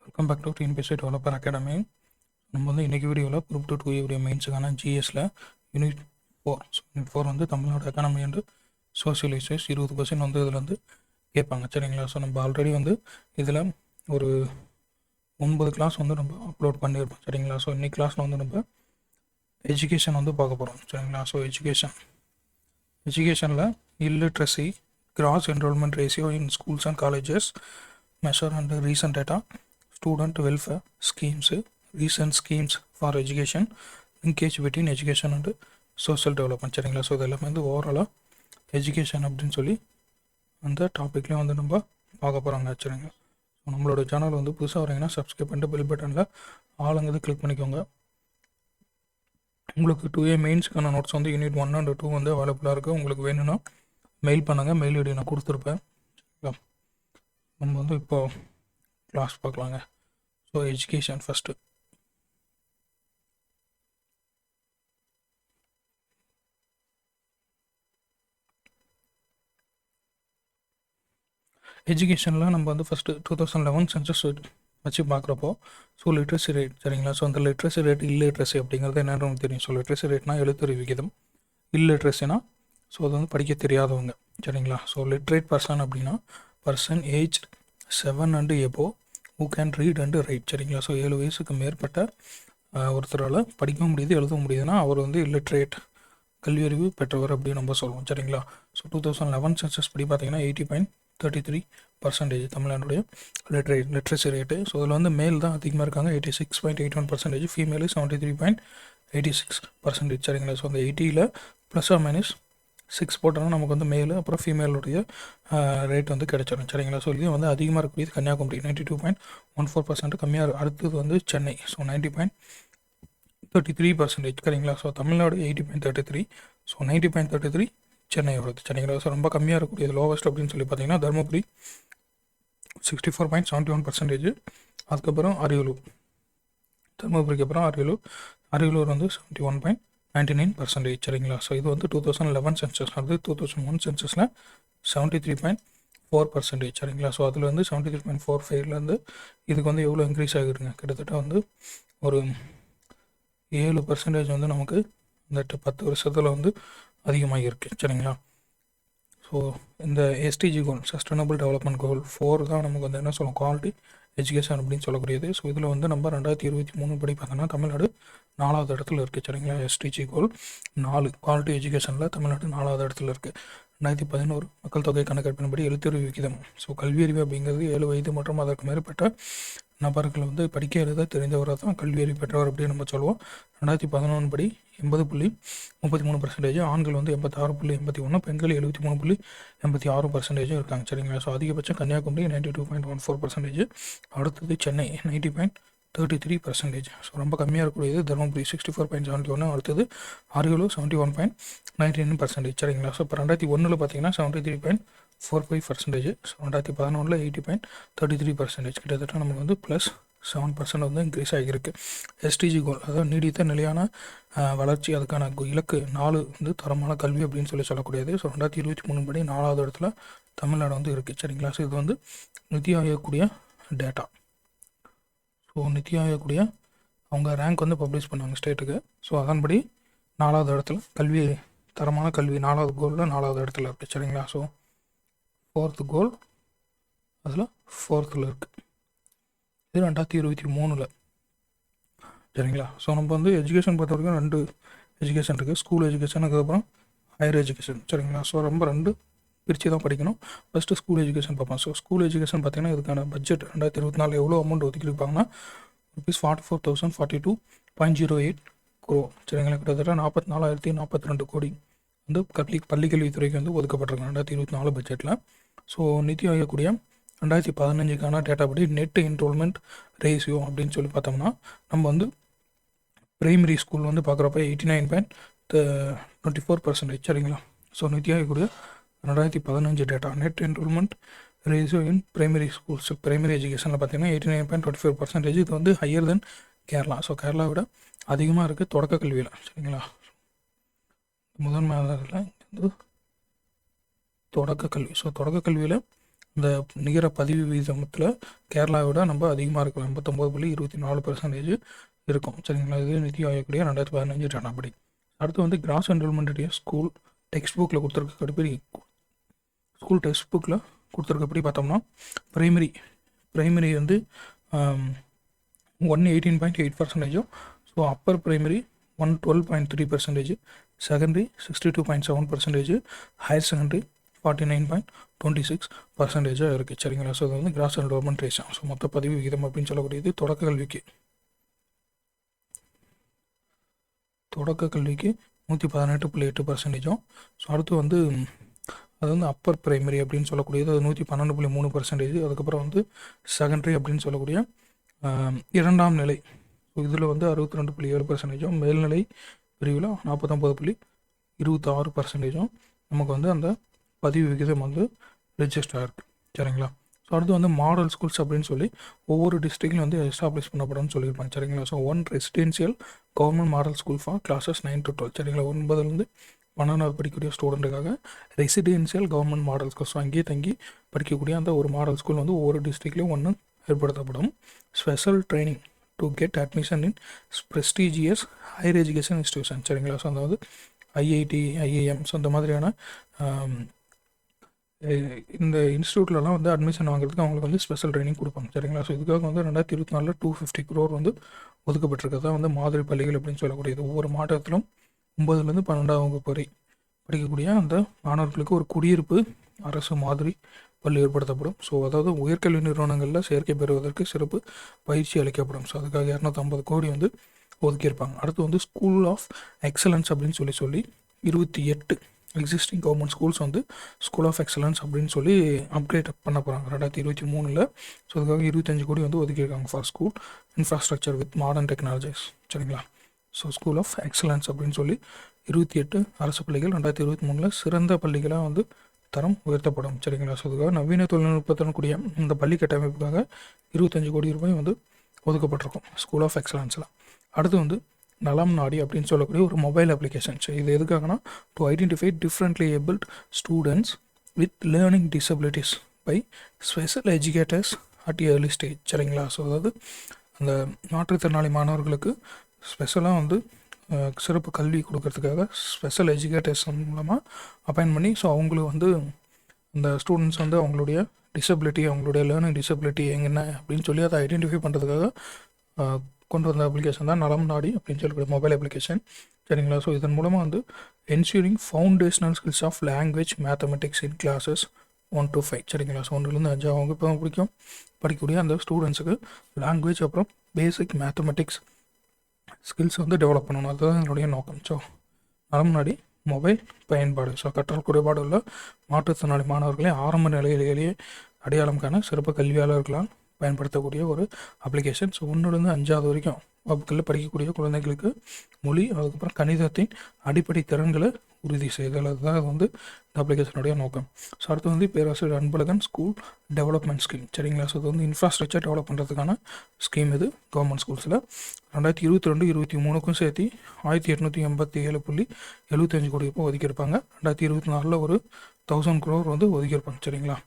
Welcome back to TNPSC developer academy. நம்ம வந்து இன்றைக்கி வீடியோவில் குரூப் 2 2 மெயின்ஸுக்கான ஜிஎஸில் யூனிட் 4 வந்து Tamil Nadu economy and social issues 20% வந்து இதில் வந்து கேட்பாங்க. சரிங்களா? ஸோ நம்ம ஆல்ரெடி வந்து இதில் ஒரு 9 கிளாஸ் வந்து நம்ம அப்லோட் பண்ணியிருப்போம். சரிங்களா? ஸோ இன்னைக்கு கிளாஸில் வந்து நம்ம எஜுகேஷன் வந்து பார்க்க போகிறோம். சரிங்களா? ஸோ எஜுகேஷனில் illiteracy, gross enrolment ratio in schools and colleges, measure and recent data, student welfare schemes, recent schemes for education, linkage between education and social development. சரிங்களா? ஸோ இது எல்லாமே வந்து ஓவராலாக எஜுகேஷன் அப்படின்னு சொல்லி அந்த டாப்பிக்லேயும் வந்து நம்ம பார்க்க போகிறாங்க. சரிங்களா? ஸோ நம்மளோட சேனல் வந்து புதுசாக வரீங்கன்னா சப்ஸ்கிரைப் பண்ணிட்டு பெல் பட்டனில் ஆளுங்கிறது கிளிக் பண்ணிக்கோங்க. உங்களுக்கு 2A மெயின்ஸ்க்கான நோட்ஸ் வந்து யூனிட் 1 அண்ட் 2 வந்து அவைலபிளாக இருக்குது. உங்களுக்கு வேணும்னா மெயில் பண்ணுங்கள். மெயில் ஐடி நான் கொடுத்துருப்பேன். சரிங்களா? நம்ம வந்து இப்போ கிளாஸ் பார்க்கலாங்க. So education first. எஜுகேஷனில் நம்ம வந்து ஃபஸ்ட்டு 2011 சென்சஸ் வச்சு பார்க்குறப்போ ஸோ லிட்ரஸி ரேட். சரிங்களா? ஸோ அந்த லிட்ரஸி ரேட் இல்லிட்ரஸி அப்படிங்கிறது என்னென்னு நமக்கு தெரியும். ஸோ லிட்ரஸி ரேட்னா எழுத்துறை விகிதம், இல்லிட்ரஸினா ஸோ அது வந்து படிக்க தெரியாதவங்க. சரிங்களா? ஸோ லிட்ரேட் பர்சன் அப்படின்னா person age 7 and above who can read and right. சரிங்களா? ஸோ 7 வயசுக்கு மேற்பட்ட ஒருத்தரால் படிக்கவும் முடியுது எழுதவும் முடியுதுன்னா அவர் வந்து இல்லிட்ரேட், கல்வியறிவு பெற்றவர் அப்படின்னு நம்ம சொல்லுவோம். சரிங்களா? ஸோ 2011 சென்சஸ் படி பார்த்தீங்கன்னா 80.33% தமிழ்நாடுடைய லிட்ரஸி ரேட்டு. ஸோ அதில் வந்து மேல் தான் அதிகமாக இருக்காங்க, 86.81%, ஃபீமேலு 73.86%. சரிங்களா? ஸோ அந்த 80ல் ப்ளஸ் ஆர் மைனஸ் 6 போட்டோம்னா நமக்கு வந்து மேலு அப்புறம் ஃபீமேலுடைய ரேட் வந்து கிடைச்சிடும். சரிங்களா? ஸோ இது வந்து அதிகமாக இருக்கக்கூடியது கன்னியாகுமரி 92.14%, கம்மியாக அடுத்தது வந்து சென்னை. ஸோ 90.33%. சரிங்களா? ஸோ தமிழ்நாடு 80.33, ஸோ 90.33 சென்னை வருது. சரிங்களா? ஸோ ரொம்ப கம்மியாக இருக்கக்கூடியது லோவஸ்ட் அப்படின்னு சொல்லி பார்த்தீங்கன்னா தருமபுரி 64.71%. அதுக்கப்புறம் அரியலூர், தருமபுரிக்கு அப்புறம் அரியலூர் வந்து 71.99%. சரிங்களா? ஸோ இது வந்து 2011 சென்சஸ். அது 2001 சென்சஸில் 73.4%. சரிங்களா? ஸோ அதில் வந்து 73.45லேருந்து இதுக்கு வந்து எவ்வளோ இன்க்ரீஸ் ஆகிருங்க, கிட்டத்தட்ட வந்து ஒரு 7% வந்து நமக்கு இந்த 10 வருஷத்தில் வந்து அதிகமாக இருக்குது. சரிங்களா? ஸோ இந்த எஸ்டிஜி கோல், சஸ்டைனபிள் டெவலப்மெண்ட் கோல் 4 தான் நமக்கு வந்து என்ன சொல்லுவோம், குவாலிட்டி எஜுகேஷன் அப்படின்னு சொல்லக்கூடியது. ஸோ இதில் வந்து நம்ம 2023 படி பார்த்தோன்னா தமிழ்நாடு 4வது இடத்துல இருக்குது. சரிங்களா? எஸ்டிஜி கோல் 4 குவாலிட்டி எஜுகேஷனில் தமிழ்நாடு 4வது இடத்துல இருக்குது. 2011 மக்கள் தொகை கணக்கெடுப்பின்படி எழுத்தறிவு விகிதம், ஸோ கல்வியறிவு அப்படிங்கிறது 7 வயது மற்றும் அதற்கு மேற்பட்ட நபர்கள் வந்து படிக்க எழுத தெரிந்தவரை தான் கல்வியறிவு பெற்றவர் அப்படின்னு நம்ம சொல்லுவோம். 2011 படி 80.33%, ஆண்கள் வந்து 86.81, பெண்கள் 73.86% இருக்காங்க. சரிங்களா? ஸோ அதிகபட்சம் கன்னியாகுமரி 92.14%, அடுத்தது சென்னை 90.33%. ஸோ ரொம்ப கம்மியாக இருக்கக்கூடியது தருமபுரி 64.71, அடுத்தது அரியலூர் 71.99%. சரிங்களா? ஸோ இப்போ 2001 பார்த்தீங்கன்னா 73.45%, ஸோ 2011 80.33%, கிட்டத்தட்ட நமக்கு வந்து ப்ளஸ் 7% வந்து இன்க்ரீஸ் ஆகியிருக்கு. எஸ்டிஜி கோல், அதாவது நீடித்த நிலையான வளர்ச்சி, அதுக்கான இலக்கு 4 வந்து தரமான கல்வி அப்படின்னு சொல்லக்கூடியது. ஸோ 2023 படி 4வது இடத்துல தமிழ்நாடு வந்து இருக்குது. சரிங்களா? ஸோ இது வந்து நிதி ஆயோக்கூடிய டேட்டா. ஸோ நிதி ஆயோக்கூடிய அவங்க ரேங்க் வந்து பப்ளிஷ் பண்ணுவாங்க ஸ்டேட்டுக்கு. ஸோ அதன்படி 4வது இடத்துல கல்வி, தரமான கல்வி 4வது கோலில் 4வது இடத்துல இருக்குது. சரிங்களா? ஸோ 4th கோல் அதில் 4th இருக்குது. இது 2023. சரிங்களா? ஸோ நம்ம வந்து எஜுகேஷன் பொறுத்த வரைக்கும் 2 எஜுகேஷன் இருக்குது, ஸ்கூல் எஜுகேஷன், அதுக்கப்புறம் ஹையர் எஜுகேஷன். சரிங்களா? ஸோ ரொம்ப 2 பிரித்து தான் படிக்கணும். ஃபஸ்ட்டு ஸ்கூல் எஜுகேஷன் பார்ப்போம். ஸோ ஸ்கூல் எஜுகேஷன் பார்த்திங்கன்னா இதுக்கான பட்ஜெட் 2024 எவ்வளோ அமௌண்ட் ஒதுக்கியிருப்பாங்கன்னா ₹44,042.08 crore. சரிங்களா? கிட்டத்தட்ட 44,042 கோடி வந்து பள்ளிக்கல்வித்துறைக்கு வந்து ஒதுக்கப்பட்டிருக்காங்க 2024 பட்ஜெட்டில். ஸோ நிதி ஆயோக்கூடிய 2015க்கான டேட்டா படி நெட் என்ரோல்மெண்ட் ரேஷியோ அப்படின்னு சொல்லி பார்த்தோம்னா நம்ம வந்து பிரைமரி ஸ்கூல் வந்து பார்க்குறப்ப 89.24%. சரிங்களா? ஸோ நிதி ஆயோக்கூடிய 2015 data net enrolment ratio in primary schools, primary எஜுகேஷனில் பார்த்தீங்கன்னா 89.24%. இது வந்து ஹையர் தென் கேரளா. ஸோ கேரளாவை விட அதிகமாக இருக்குது தொடக்க கல்வியில். சரிங்களா? முதன்மை ஆதாரத்தில் வந்து தொடக்க கல்வி. ஸோ தொடக்க கல்வியில் இந்த நிகர பதிவு விகிதத்தில் கேரளாவை விட நம்ம அதிகமாக இருக்கும். 89.24% இருக்கும். சரிங்களா? இது நிதி ஆயோக்குடைய 2015 டேட்டாபடி. அடுத்து வந்து கிராஸ் என்ரோல்மெண்ட் ஸ்கூல் டெக்ஸ்ட் புக்கில் கொடுத்துருக்கப்படி ஸ்கூல் டெக்ஸ்ட் புக்கில் கொடுத்துருக்கப்படி பார்த்தோம்னா ப்ரைமரி வந்து 118.8%, so Appar primary 112.3%, secondary 62.7%, higher secondary 49.26% இருக்குது. சரிங்களா? ஸோ அது வந்து கிராஸ் என்ரோல்மெண்ட் ரேஷியோ, ஸோ மொத்த பதிவு விகிதம் அப்படின்னு சொல்லக்கூடியது தொடக்க கல்விக்கு 118.8%. ஸோ அடுத்து வந்து அது வந்து அப்பர் ப்ரைமரி அப்படின்னு சொல்லக்கூடியது அது 112.3%. அதுக்கப்புறம் வந்து செகண்டரி அப்படின்னு சொல்லக்கூடிய இரண்டாம் நிலை, ஸோ இதில் வந்து 62.7%. மேல்நிலை பிரிவில் 49.26% நமக்கு வந்து அந்த பதிவு விகிதம் வந்து ரெஜிஸ்டர் ஆகிருக்கு. சரிங்களா? ஸோ அடுத்து வந்து மாடல் ஸ்கூல்ஸ் அப்படின்னு சொல்லி ஒவ்வொரு டிஸ்ட்ரிக்ட்லையும் வந்து எஸ்டாப்ளிஷ் பண்ணப்படும்னு சொல்லியிருப்பாங்க. சரிங்களா? So 1 residential government model school for classes 9 to 12. சரிங்களா? 9லேருந்து 12வது படிக்கக்கூடிய ஸ்டூடெண்ட்டுக்காக residential government model school, so அங்கேயே தங்கி படிக்கக்கூடிய அந்த ஒரு மாடல் ஸ்கூல் வந்து ஒவ்வொரு டிஸ்ட்ரிக்ட்லையும் ஒன்று ஏற்படுத்தப்படும். Special training to get admission in prestigious higher education institution. சரிங்களா? ஸோ அதாவது ஐஐடி, ஐஏஎம், ஸோ அந்த மாதிரியான இந்த இன்ஸ்டியூட்லலாம் வந்து அட்மிஷன் வாங்குறதுக்கு அவங்களுக்கு வந்து ஸ்பெஷல் ட்ரைனிங் கொடுப்பாங்க. சரிங்களா? ஸோ இதுக்காக வந்து 2024 250 crore வந்து ஒதுக்கப்பட்டிருக்கிறதா வந்து மாதிரி பள்ளிகள் அப்படின்னு சொல்லக்கூடியது. ஒவ்வொரு மாவட்டத்திலும் 9லேருந்து 12ஆம் வகுப்பு வரை படிக்கக்கூடிய அந்த மாணவர்களுக்கு ஒரு குடியிருப்பு அரசு மாதிரி பள்ளி ஏற்படுத்தப்படும். ஸோ அதாவது உயர்கல்வி நிறுவனங்களில் சேர்க்கை பெறுவதற்கு சிறப்பு பயிற்சி அளிக்கப்படும். ஸோ அதுக்காக 250 கோடி வந்து ஒதுக்கியிருப்பாங்க. அடுத்து வந்து ஸ்கூல் ஆஃப் எக்ஸலன்ஸ் அப்படின்னு சொல்லி 28 எக்ஸிஸ்டிங் கவர்மெண்ட் ஸ்கூல்ஸ் வந்து ஸ்கூல் ஆஃப் எக்ஸலன்ஸ் அப்படின்னு சொல்லி அப்கிரேட் பண்ண போகிறாங்க 2023. ஸோ அதுக்காக 25 கோடி வந்து ஒதுக்கியிருக்காங்க for school infrastructure with modern technologies. சரிங்களா? ஸோ ஸ்கூல் ஆஃப் எக்ஸலன்ஸ் அப்படின்னு சொல்லி 28 அரசு பள்ளிகள் 2023 சிறந்த பள்ளிகளாக வந்து தரம் உயர்த்தப்படும். சரிங்களா? ஸோ அதுக்காக நவீன தொழில்நுட்பத்துடன் கூடிய இந்த பள்ளி கட்டமைப்புக்காக 25 கோடி ரூபாய் வந்து ஒதுக்கப்பட்டிருக்கும் ஸ்கூல் ஆஃப் எக்ஸலன்ஸில். அடுத்து வந்து நலம் நாடி அப்படின்னு சொல்லக்கூடிய ஒரு மொபைல் அப்ளிகேஷன். ஸோ இது எதுக்காகனா to identify differently abled students with learning disabilities by special educators at early stage. சரிங்களா? ஸோ அதாவது அந்த மாற்றுத்திறனாளி மாணவர்களுக்கு ஸ்பெஷலாக வந்து சிறப்பு கல்வி கொடுக்கறதுக்காக ஸ்பெஷல் எஜுகேட்டர்ஸ் மூலமாக அப்பாயின் பண்ணி, ஸோ அவங்களுக்கு வந்து அந்த ஸ்டூடெண்ட்ஸ் வந்து அவங்களுடைய டிசபிலிட்டி, அவங்களுடைய லேர்னிங் டிசபிலிட்டி என்ன அப்படின்னு சொல்லி அதை ஐடென்டிஃபை பண்ணுறதுக்காக கொண்டு வந்த அப்ளிகேஷன் தான் நலம் நாடி அப்படின்னு சொல்லக்கூடிய மொபைல் அப்ளிகேஷன். சரிங்களா? ஸோ இதன் மூலமாக வந்து ensuring foundational skills of language mathematics in classes 1 to 5. சரிங்களா? ஸோ 1லேருந்து 5 வகுப்பு பிடிக்கும் படிக்கக்கூடிய அந்த ஸ்டூடெண்ட்ஸுக்கு லாங்குவேஜ் அப்புறம் பேசிக் மேத்தமெட்டிக்ஸ் ஸ்கில்ஸ் வந்து டெவலப் பண்ணணும். அதுதான் என்னுடைய நோக்கம். ஸோ நலம் நாடி மொபைல் பயன்பாடு, ஸோ கற்றல் குறைபாடு உள்ள மாற்றுத்திறனாளி மாணவர்களை ஆரம்ப நிலையிலேயே அடையாளம் காண சிறப்பு கல்வியாளர்களால் பயன்படுத்தக்கூடிய ஒரு அப்ளிகேஷன். ஸோ 1லேருந்து 5வது வரைக்கும் வகுப்புகளில் படிக்கக்கூடிய குழந்தைகளுக்கு மொழி, அதுக்கப்புறம் கணிதத்தின் அடிப்படை திறன்களை உறுதி செய்தல், அதுதான் வந்து இந்த அப்ளிகேஷனுடைய நோக்கம். ஸோ அடுத்து வந்து பேராசிரியர் அன்பழகன் ஸ்கூல் டெவலப்மெண்ட் ஸ்கீம். சரிங்களா? ஸோ இது வந்து இன்ஃப்ராஸ்ட்ரக்சர் டெவலப் பண்ணுறதுக்கான ஸ்கீம் இது கவர்மெண்ட் ஸ்கூல்ஸில் 2022-23க்கும் சேர்த்து 1887.75 கோடி ரூபாய் ஒதுக்கியிருப்பாங்க. 2024 ஒரு 1000 crore வந்து ஒதுக்கியிருப்பாங்க. சரிங்களா?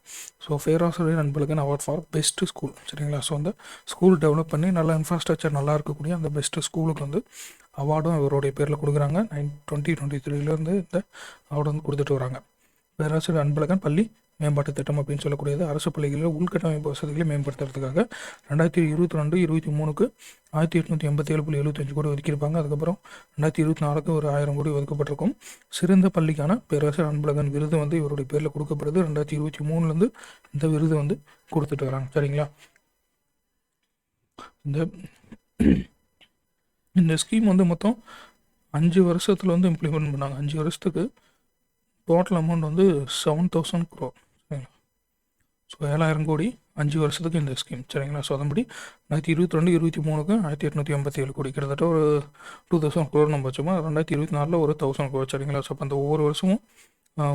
ஸோ பேராசிரியர் Anbazhagan award for best school. சரிங்களா? ஸோ அந்த ஸ்கூல் டெவலப் பண்ணி நல்ல இன்ஃப்ராஸ்ட்ரக்சர் நல்லா இருக்கக்கூடிய அந்த பெஸ்ட்டு ஸ்கூலுக்கு வந்து அவார்டும் இவருடைய பேரில் கொடுக்குறாங்க. 2023 இந்த அவார்டு வந்து கொடுத்துட்டு வராங்க. பேராசிரியர் அன்பழகன் பள்ளி மேம்பாட்டு திட்டம் அப்படின்னு சொல்லக்கூடியது அரசு பள்ளிகளில் உள்கட்டமைப்பு வசதிகளை மேம்படுத்துறதுக்காக 2022-23க்கு 1887.75 கோடி ஒதுக்கியிருப்பாங்க. அதுக்கப்புறம் 2024க்கு ஒரு 1000 கோடி ஒதுக்கப்பட்டிருக்கும். சிறந்த பள்ளிக்கான பேராசிரியர் அன்பழகன் விருது வந்து இவருடைய பேரில் கொடுக்கப்படுது. 2023 இந்த விருது வந்து கொடுத்துட்டு வராங்க. சரிங்களா? இந்த ஸ்கீம் வந்து மொத்தம் 5 வருஷத்தில் வந்து இம்ப்ளிமெண்ட் பண்ணாங்க. 5 வருஷத்துக்கு டோட்டல் அமௌண்ட் வந்து 7000 crore. சரிங்களா? ஸோ 7000 கோடி 5 வருஷத்துக்கு இந்த ஸ்கீம். சரிங்களா? ஸோ அதன்படி 2022-23க்கு 1887 கோடி, கிட்டத்தட்ட ஒரு 2000 crore நம்ம வச்சோமா. 2024 ஒரு 1000 crore. சரிங்களா? ஸோ அப்போ அந்த ஒவ்வொரு வருஷமும்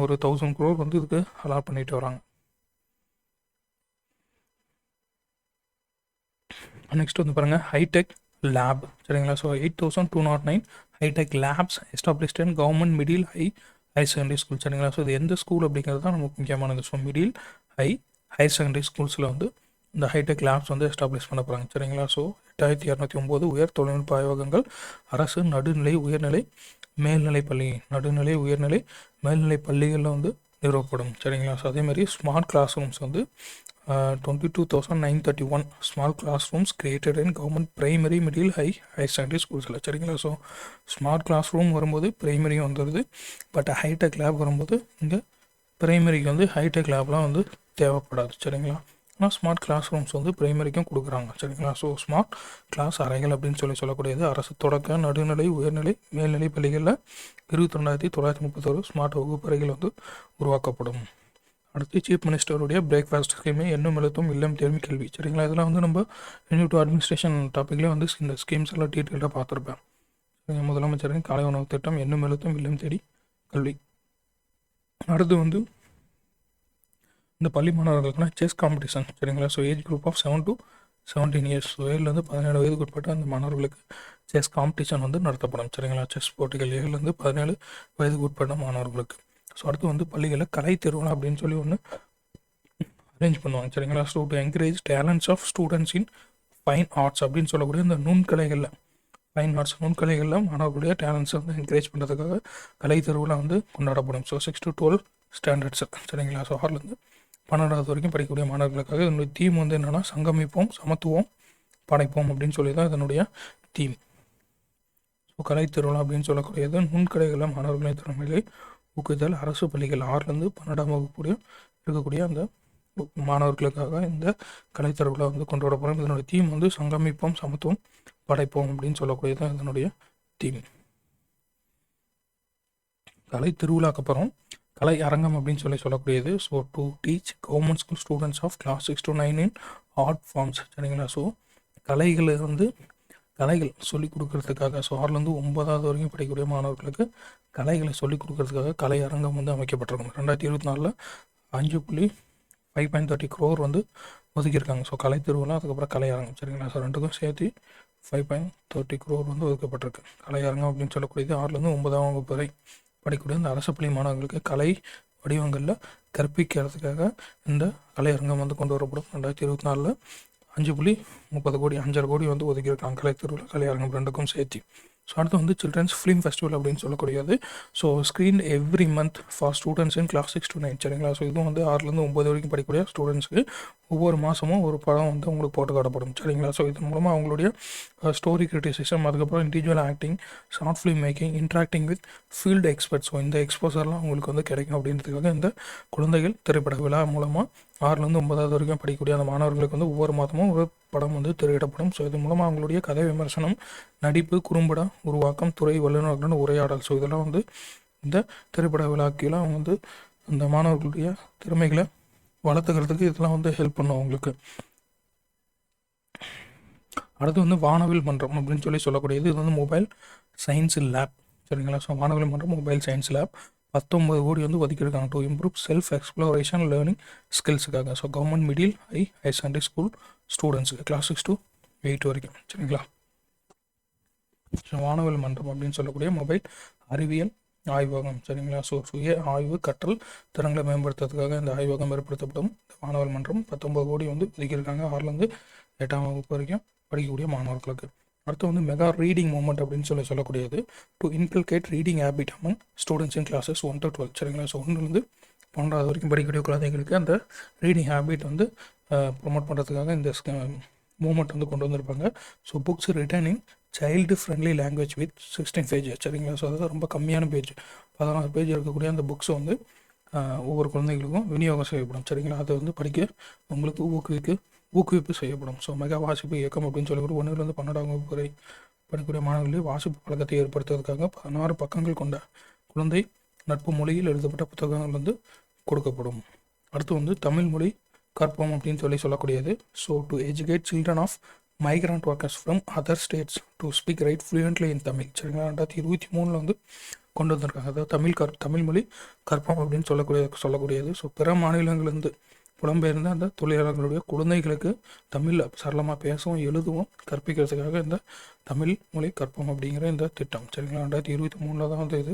ஒரு 1000 crore வந்து இதுக்கு அலாட் பண்ணிட்டு வராங்க. நெக்ஸ்ட் வந்து பாருங்கள் ஹைடெக் லேப். சரிங்களா? So 8209 hi tech labs established in government middle high secondary school. சரிங்களா? ஸோ இது எந்த ஸ்கூல் அப்படிங்கிறது தான் நமக்கு முக்கியமானது. So middle high higher secondary ஸ்கூல்ஸில் வந்து இந்த ஹைடெக் லேப்ஸ் வந்து எஸ்டாப்ளிஷ் பண்ண போகிறாங்க சரிங்களா. ஸோ 8209 உயர் தொழில்நுட்ப ஆய்வகங்கள் அரசு நடுநிலை உயர்நிலை மேல்நிலை பள்ளி உயர்நிலை மேல்நிலை பள்ளிகளில் வந்து நிறுவப்படும் சரிங்களா. ஸோ அதேமாதிரி ஸ்மார்ட் கிளாஸ் ரூம்ஸ் வந்து 22,931 small class rooms created in government primary middle higher secondary ஸ்கூல்ஸில் சரிங்களா. ஸோ ஸ்மார்ட் கிளாஸ் ரூம் வரும்போது பிரைமரியும் வந்துடுது, பட் ஹைடெக் லேப் வரும்போது இங்கே பிரைமரிக்கு வந்து ஹைடெக் லேப்லாம் வந்து தேவைப்படாது சரிங்களா. ஆனால் ஸ்மார்ட் கிளாஸ் ரூம்ஸ் வந்து பிரைமரிக்கும் கொடுக்குறாங்க சரிங்களா. ஸோ ஸ்மார்ட் கிளாஸ் அறைகள் அப்படின்னு சொல்லக்கூடியது அரசு தொடக்க நடுநிலை உயர்நிலை மேல்நிலை பள்ளிகளில் 22,931 ஸ்மார்ட் வகுப்பறைகள் வந்து உருவாக்கப்படும். அடுத்து சீஃப் மினிஸ்டருடைய பிரேக்ஃபாஸ்ட் ஸ்கீமு எண்ணும் எழுத்தும் இல்லம் தேர்வு கல்வி சரிங்களா. இதெல்லாம் வந்து நம்ம யூனிட் அட்மினிஸ்ட்ரேஷன் டாப்பிக்லேயே வந்து இந்த ஸ்கீம்ஸ் எல்லாம் டீட்டெயிலாக பார்த்துருப்பேன். முதலமைச்சரின் காலை உணவு திட்டம் எண்ணும் எழுத்தும் இல்லம் தேடி கல்வி. அடுத்து வந்து இந்த பள்ளி மாணவர்களுக்கான செஸ் காம்படிஷன் சரிங்களா. So age group of 7 to 17 years, so 7லேருந்து 17 வயதுக்கு உட்பட்ட அந்த மாணவர்களுக்கு செஸ் காம்படிஷன் வந்து நடத்தப்படும் சரிங்களா. செஸ் போட்டிகள் 7லேருந்து 17 வயதுக்கு உட்பட்ட மாணவர்களுக்கு. ஸோ அடுத்து வந்து பள்ளிகளில் கலை திருவிழா அப்படின்னு சொல்லி ஒன்று அரேஞ்ச் பண்ணுவாங்க சரிங்களா. So to encourage talents of students in fine arts அப்படின்னு சொல்லக்கூடிய இந்த நுண்கலைகளில் மாணவர்களுடைய டேலண்ட்ஸை வந்து என்கரேஜ் பண்ணுறதுக்காக கலை திருவிழா வந்து கொண்டாடப்படும். ஸோ 6 to 12 ஸ்டாண்டர்ட்ஸ் சரிங்களா. ஸோ 6லேருந்து 12வது வரைக்கும் படிக்கக்கூடிய மாணவர்களுக்காக இதனுடைய தீம் வந்து என்னென்னா சங்கமிப்போம் சமத்துவம் படைப்போம் அப்படின்னு சொல்லி தான் இதனுடைய தீம். ஸோ கலை திருவிழா அப்படின்னு சொல்லக்கூடியது நுண்கலைகளில் மாணவர்களின் திறமைகளை ஊக்குவித்தல் அரசு பள்ளிகள் 6லேருந்து 12ஆம் வகுப்பு இருக்கக்கூடிய அந்த மாணவர்களுக்காக இந்த கலை திருவிழா வந்து கொண்டு வரப்படும். இதனுடைய தீம் வந்து சங்கமிப்போம் சமத்துவம் படைப்போம் அப்படின்னு சொல்லக்கூடியது தான் இதனுடைய தீம். கலை திருவிழாக்கு அப்புறம் கலை அரங்கம் அப்படின்னு சொல்லக்கூடியது. So to teach government school students of class 6 to 9 in art forms சரிங்களா. ஸோ கலைகள் சொல்லிக் கொடுக்கறதுக்காக, ஸோ 6லேருந்து 9வது வரைக்கும் படிக்கக்கூடிய மாணவர்களுக்கு கலைகளை சொல்லிக் கொடுக்கறதுக்காக கலை அரங்கம் வந்து அமைக்கப்பட்டிருக்கும். 2024 5.30 crore வந்து ஒதுக்கியிருக்காங்க. ஸோ கலை திருவிழா அதுக்கப்புறம் கலை அரங்கம் சரிங்களா. ஸோ ரெண்டுக்கும் சேர்த்து 5.30 crore வந்து ஒதுக்கப்பட்டிருக்கு. கலை அரங்கம் அப்படின்னு சொல்லக்கூடியது 6லேருந்து 9ஆம் வகுப்பு வரை படிக்கக்கூடிய இந்த அரசு பள்ளி மாணவர்களுக்கு கலை வடிவங்களில் கற்பிக்கிறதுக்காக இந்த கலை அரங்கம் வந்து கொண்டு வரப்படும். 2024 5.30 கோடி 5.5 கோடி வந்து ஒதுக்கியிருக்காங்க கலை திருவிழா கலை அரங்கம் ரெண்டுக்கும் சேர்த்து. ஸோ அடுத்து வந்து சில்ட்ரன்ஸ் ஃபிலிம் ஃபெஸ்டிவல் அப்படின்னு சொல்லக்கூடியது. So screen every month for students in class 6 to 9 சரிங்களா. ஸோ இதுவும் வந்து 6லேருந்து 9 வரைக்கும் படிக்கக்கூடிய ஸ்டூடெண்ட்ஸுக்கு ஒவ்வொரு மாதமும் ஒரு படம் வந்து அவங்களுக்கு போட்டு காட்டப்படும் சரிங்களா. ஸோ இதன் மூலமாக அவங்களுடைய ஸ்டோரி கிரிட்டிசிசம், அதுக்கப்புறம் individual acting, short film making, interacting with field experts, so இந்த எக்ஸ்போசர்லாம் அவங்களுக்கு வந்து கிடைக்கும் அப்படின்றதுக்காக இந்த குழந்தைகள் திரைப்பட விழா மூலமாக 6லேருந்து 9வது வரைக்கும் படிக்கக்கூடிய அந்த மாணவர்களுக்கு வந்து ஒவ்வொரு மாதமும் ஒரு படம் வந்து திரையிடப்படும். ஸோ இதன் மூலமாக அவங்களுடைய கதை விமர்சனம், நடிப்பு, குறும்பட உருவாக்கம், துறை வல்லுநர்களுடன் உரையாடல், ஸோ இதெல்லாம் வந்து இந்த திரைப்பட விழாக்கில் அவங்க வந்து அந்த மாணவர்களுடைய திறமைகளை வளர்த்துக்கிறதுக்கு இதெல்லாம் வந்து ஹெல்ப் பண்ணும் அவங்களுக்கு. அடுத்து வந்து வானவில் மன்றம் அப்படின்னு சொல்லக்கூடியது. இது வந்து மொபைல் சயின்ஸ் லேப் சரிங்களா. So Vanavil Mandram mobile science lab 19 கோடி வந்து ஒதுக்கியிருக்காங்க to improve self exploration learning ஸ்கில்ஸுக்காக. So government middle higher secondary school ஸ்டூடெண்ட்ஸுக்கு கிளாஸ் 6 to 8 வரைக்கும் சரிங்களா. ஸோ வானவில் மன்றம் அப்படின்னு சொல்லக்கூடிய மொபைல் அறிவியல் ஆய்வகம் சரிங்களா. ஸோ சுய ஆய்வு கற்றல் திறன்களை மேம்படுத்துறதுக்காக இந்த ஆய்வகம் ஏற்படுத்தப்படும். இந்த வானவில் மன்றம் 19 கோடி வந்து ஒதுக்கியிருக்காங்க 6லேருந்து 8ஆம் வகுப்பு வரைக்கும் படிக்கக்கூடிய மாணவர்களுக்கு. அடுத்து வந்து மெகா ரீடிங் மூமெண்ட் அப்படின்னு சொல்லக்கூடியது to inculcate reading habit among students in classes 1 to 12 சரிங்களா. ஸோ 1லேருந்து 12வது வரைக்கும் படிக்கக்கூடிய குழந்தைங்களுக்கு அந்த ரீடிங் ஹேபிட் வந்து ப்ரொமோட் பண்ணுறதுக்காக இந்த மூமெண்ட் வந்து கொண்டு வந்திருப்பாங்க. So books written in child friendly language with 16 page சரிங்களா. ஸோ அதாவது ரொம்ப கம்மியான பேஜ் 16 பேஜ் இருக்கக்கூடிய அந்த புக்ஸை வந்து ஒவ்வொரு குழந்தைகளுக்கும் விநியோகம் செய்யப்படும் சரிங்களா. அதை வந்து படிக்க உங்களுக்கு ஊக்குவிப்பு செய்யப்படும். ஸோ மெகா வாசிப்பு இயக்கம் அப்படின்னு சொல்லி 1லேருந்து 12ஆம் வகுப்பு வரை படிக்கக்கூடிய மாணவர்களே வாசிப்பு பழக்கத்தை ஏற்படுத்துவதற்காக 16 பக்கங்கள் கொண்ட குழந்தை நட்பு மொழியில் எழுதப்பட்ட புத்தகங்கள் வந்து கொடுக்கப்படும். அடுத்து வந்து தமிழ் மொழி கற்போம் அப்படின்னு சொல்லக்கூடியது. So to educate children of migrant workers from other states to speak right fluently in Tamil சரிங்களா. 2023 வந்து கொண்டு வந்திருக்காங்க. அதாவது தமிழ் மொழி கற்போம் அப்படின்னு சொல்லக்கூடியது. ஸோ பிற மாநிலங்களிலிருந்து புலம்பெயர்ந்த அந்த தொழிலாளர்களுடைய குழந்தைகளுக்கு தமிழில் சரளமாக பேசவும் எழுதவும் கற்பிக்கிறதுக்காக இந்த தமிழ் மொழி கற்போம் அப்படிங்கிற இந்த திட்டம் சரிங்களா. 2023 தான் வந்து இது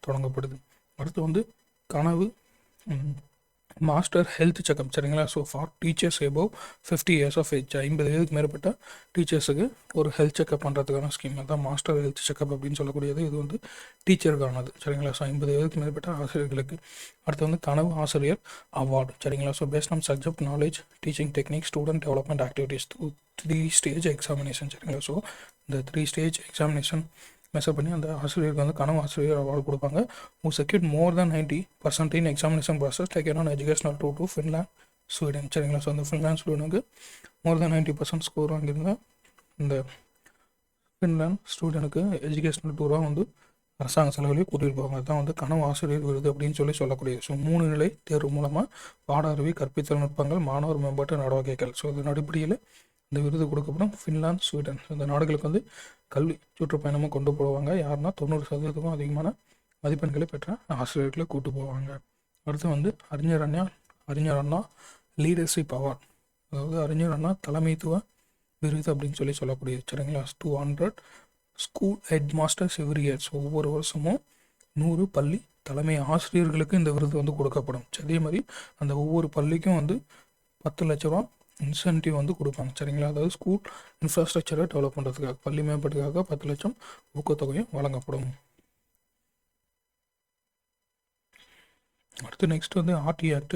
தொடங்கப்படுது. அடுத்து வந்து கனவு மாஸ்டர் ஹெல்த் செக்அப் சரிங்களா. So for teachers above 50 years of age, 50 வயதுக்கு மேற்பட்ட டீச்சர்ஸுக்கு ஒரு ஹெல்த் செக்அப் பண்ணுறதுக்கான ஸ்கீம் தான் மாஸ்டர் ஹெல்த் செக்அப் அப்படின்னு சொல்லக்கூடியது. இது வந்து டீச்சருக்கானது சரிங்களா. ஸோ 50 வயதுக்கு மேற்பட்ட ஆசிரியர்களுக்கு. அடுத்து வந்து கனவு ஆசிரியர் அவார்டு சரிங்களா. So based on subject knowledge, teaching technique, student development activities, 3 stage examination சரிங்களா. ஸோ இந்த 3 ஸ்டேஜ் எக்ஸாமினேஷன் மெஷர் பண்ணி அந்த ஆசிரியருக்கு வந்து கனவு ஆசிரியர் அவார்டு கொடுப்பாங்க. who secured more than 90% in examination process taken on educational tour to Finland, Sweden சரிங்களா. ஸோ அந்த ஃபின்லாண்ட் ஸ்டூடெண்ட்டுக்கு மோர் தென் 90% ஸ்கோர் வாங்கியிருந்தால் இந்த ஃபின்லாண்ட் ஸ்டூடெண்ட்டுக்கு எஜுகேஷனல் டூராக வந்து அரசாங்க செலவுலேயே கூட்டிகிட்டு போவாங்க. அதுதான் வந்து கனவு ஆசிரியர் விருது அப்படின்னு சொல்லக்கூடியது. ஸோ 3 நிலை தேர்வு மூலமாக பாட அறிவி, கற்பித்தல் நுட்பங்கள், மாணவர் மேம்பாட்டு நடவடிக்கைகள், ஸோ இதன் அடிப்படையில் இந்த விருது கொடுக்கப்படும். ஃபின்லாந்து, ஸ்வீடன் இந்த நாடுகளுக்கு வந்து கல்வி சுற்றுப்பயணமும் கொண்டு போவாங்க. யாருன்னா 90% அதிகமான மதிப்பெண்களை பெற்ற ஆசிரியர்களை கூட்டு போவாங்க. அடுத்து வந்து அறிஞர் அண்ணா லீடர்ஷிப் அவார்ட், அதாவது அறிஞர் அண்ணா தலைமைத்துவ விருது அப்படின்னு சொல்லக்கூடியது சரிங்களா. 200 school head masters every year. So ஒவ்வொரு வருஷமும் 100 பள்ளி தலைமை ஆசிரியர்களுக்கு இந்த விருது வந்து கொடுக்கப்படும். அதே மாதிரி அந்த ஒவ்வொரு பள்ளிக்கும் வந்து 10 லட்ச ரூபா இன்சென்டிவ் வந்து கொடுப்பாங்க சரிங்களா. அதாவது ஸ்கூல் இன்ஃப்ராஸ்ட்ரக்சரை டெவலப் பண்ணுறதுக்காக, பள்ளி மேம்பாட்டுக்காக 10 லட்சம் ஊக்கத்தொகையும் வழங்கப்படும். அடுத்து நெக்ஸ்ட் வந்து RT act.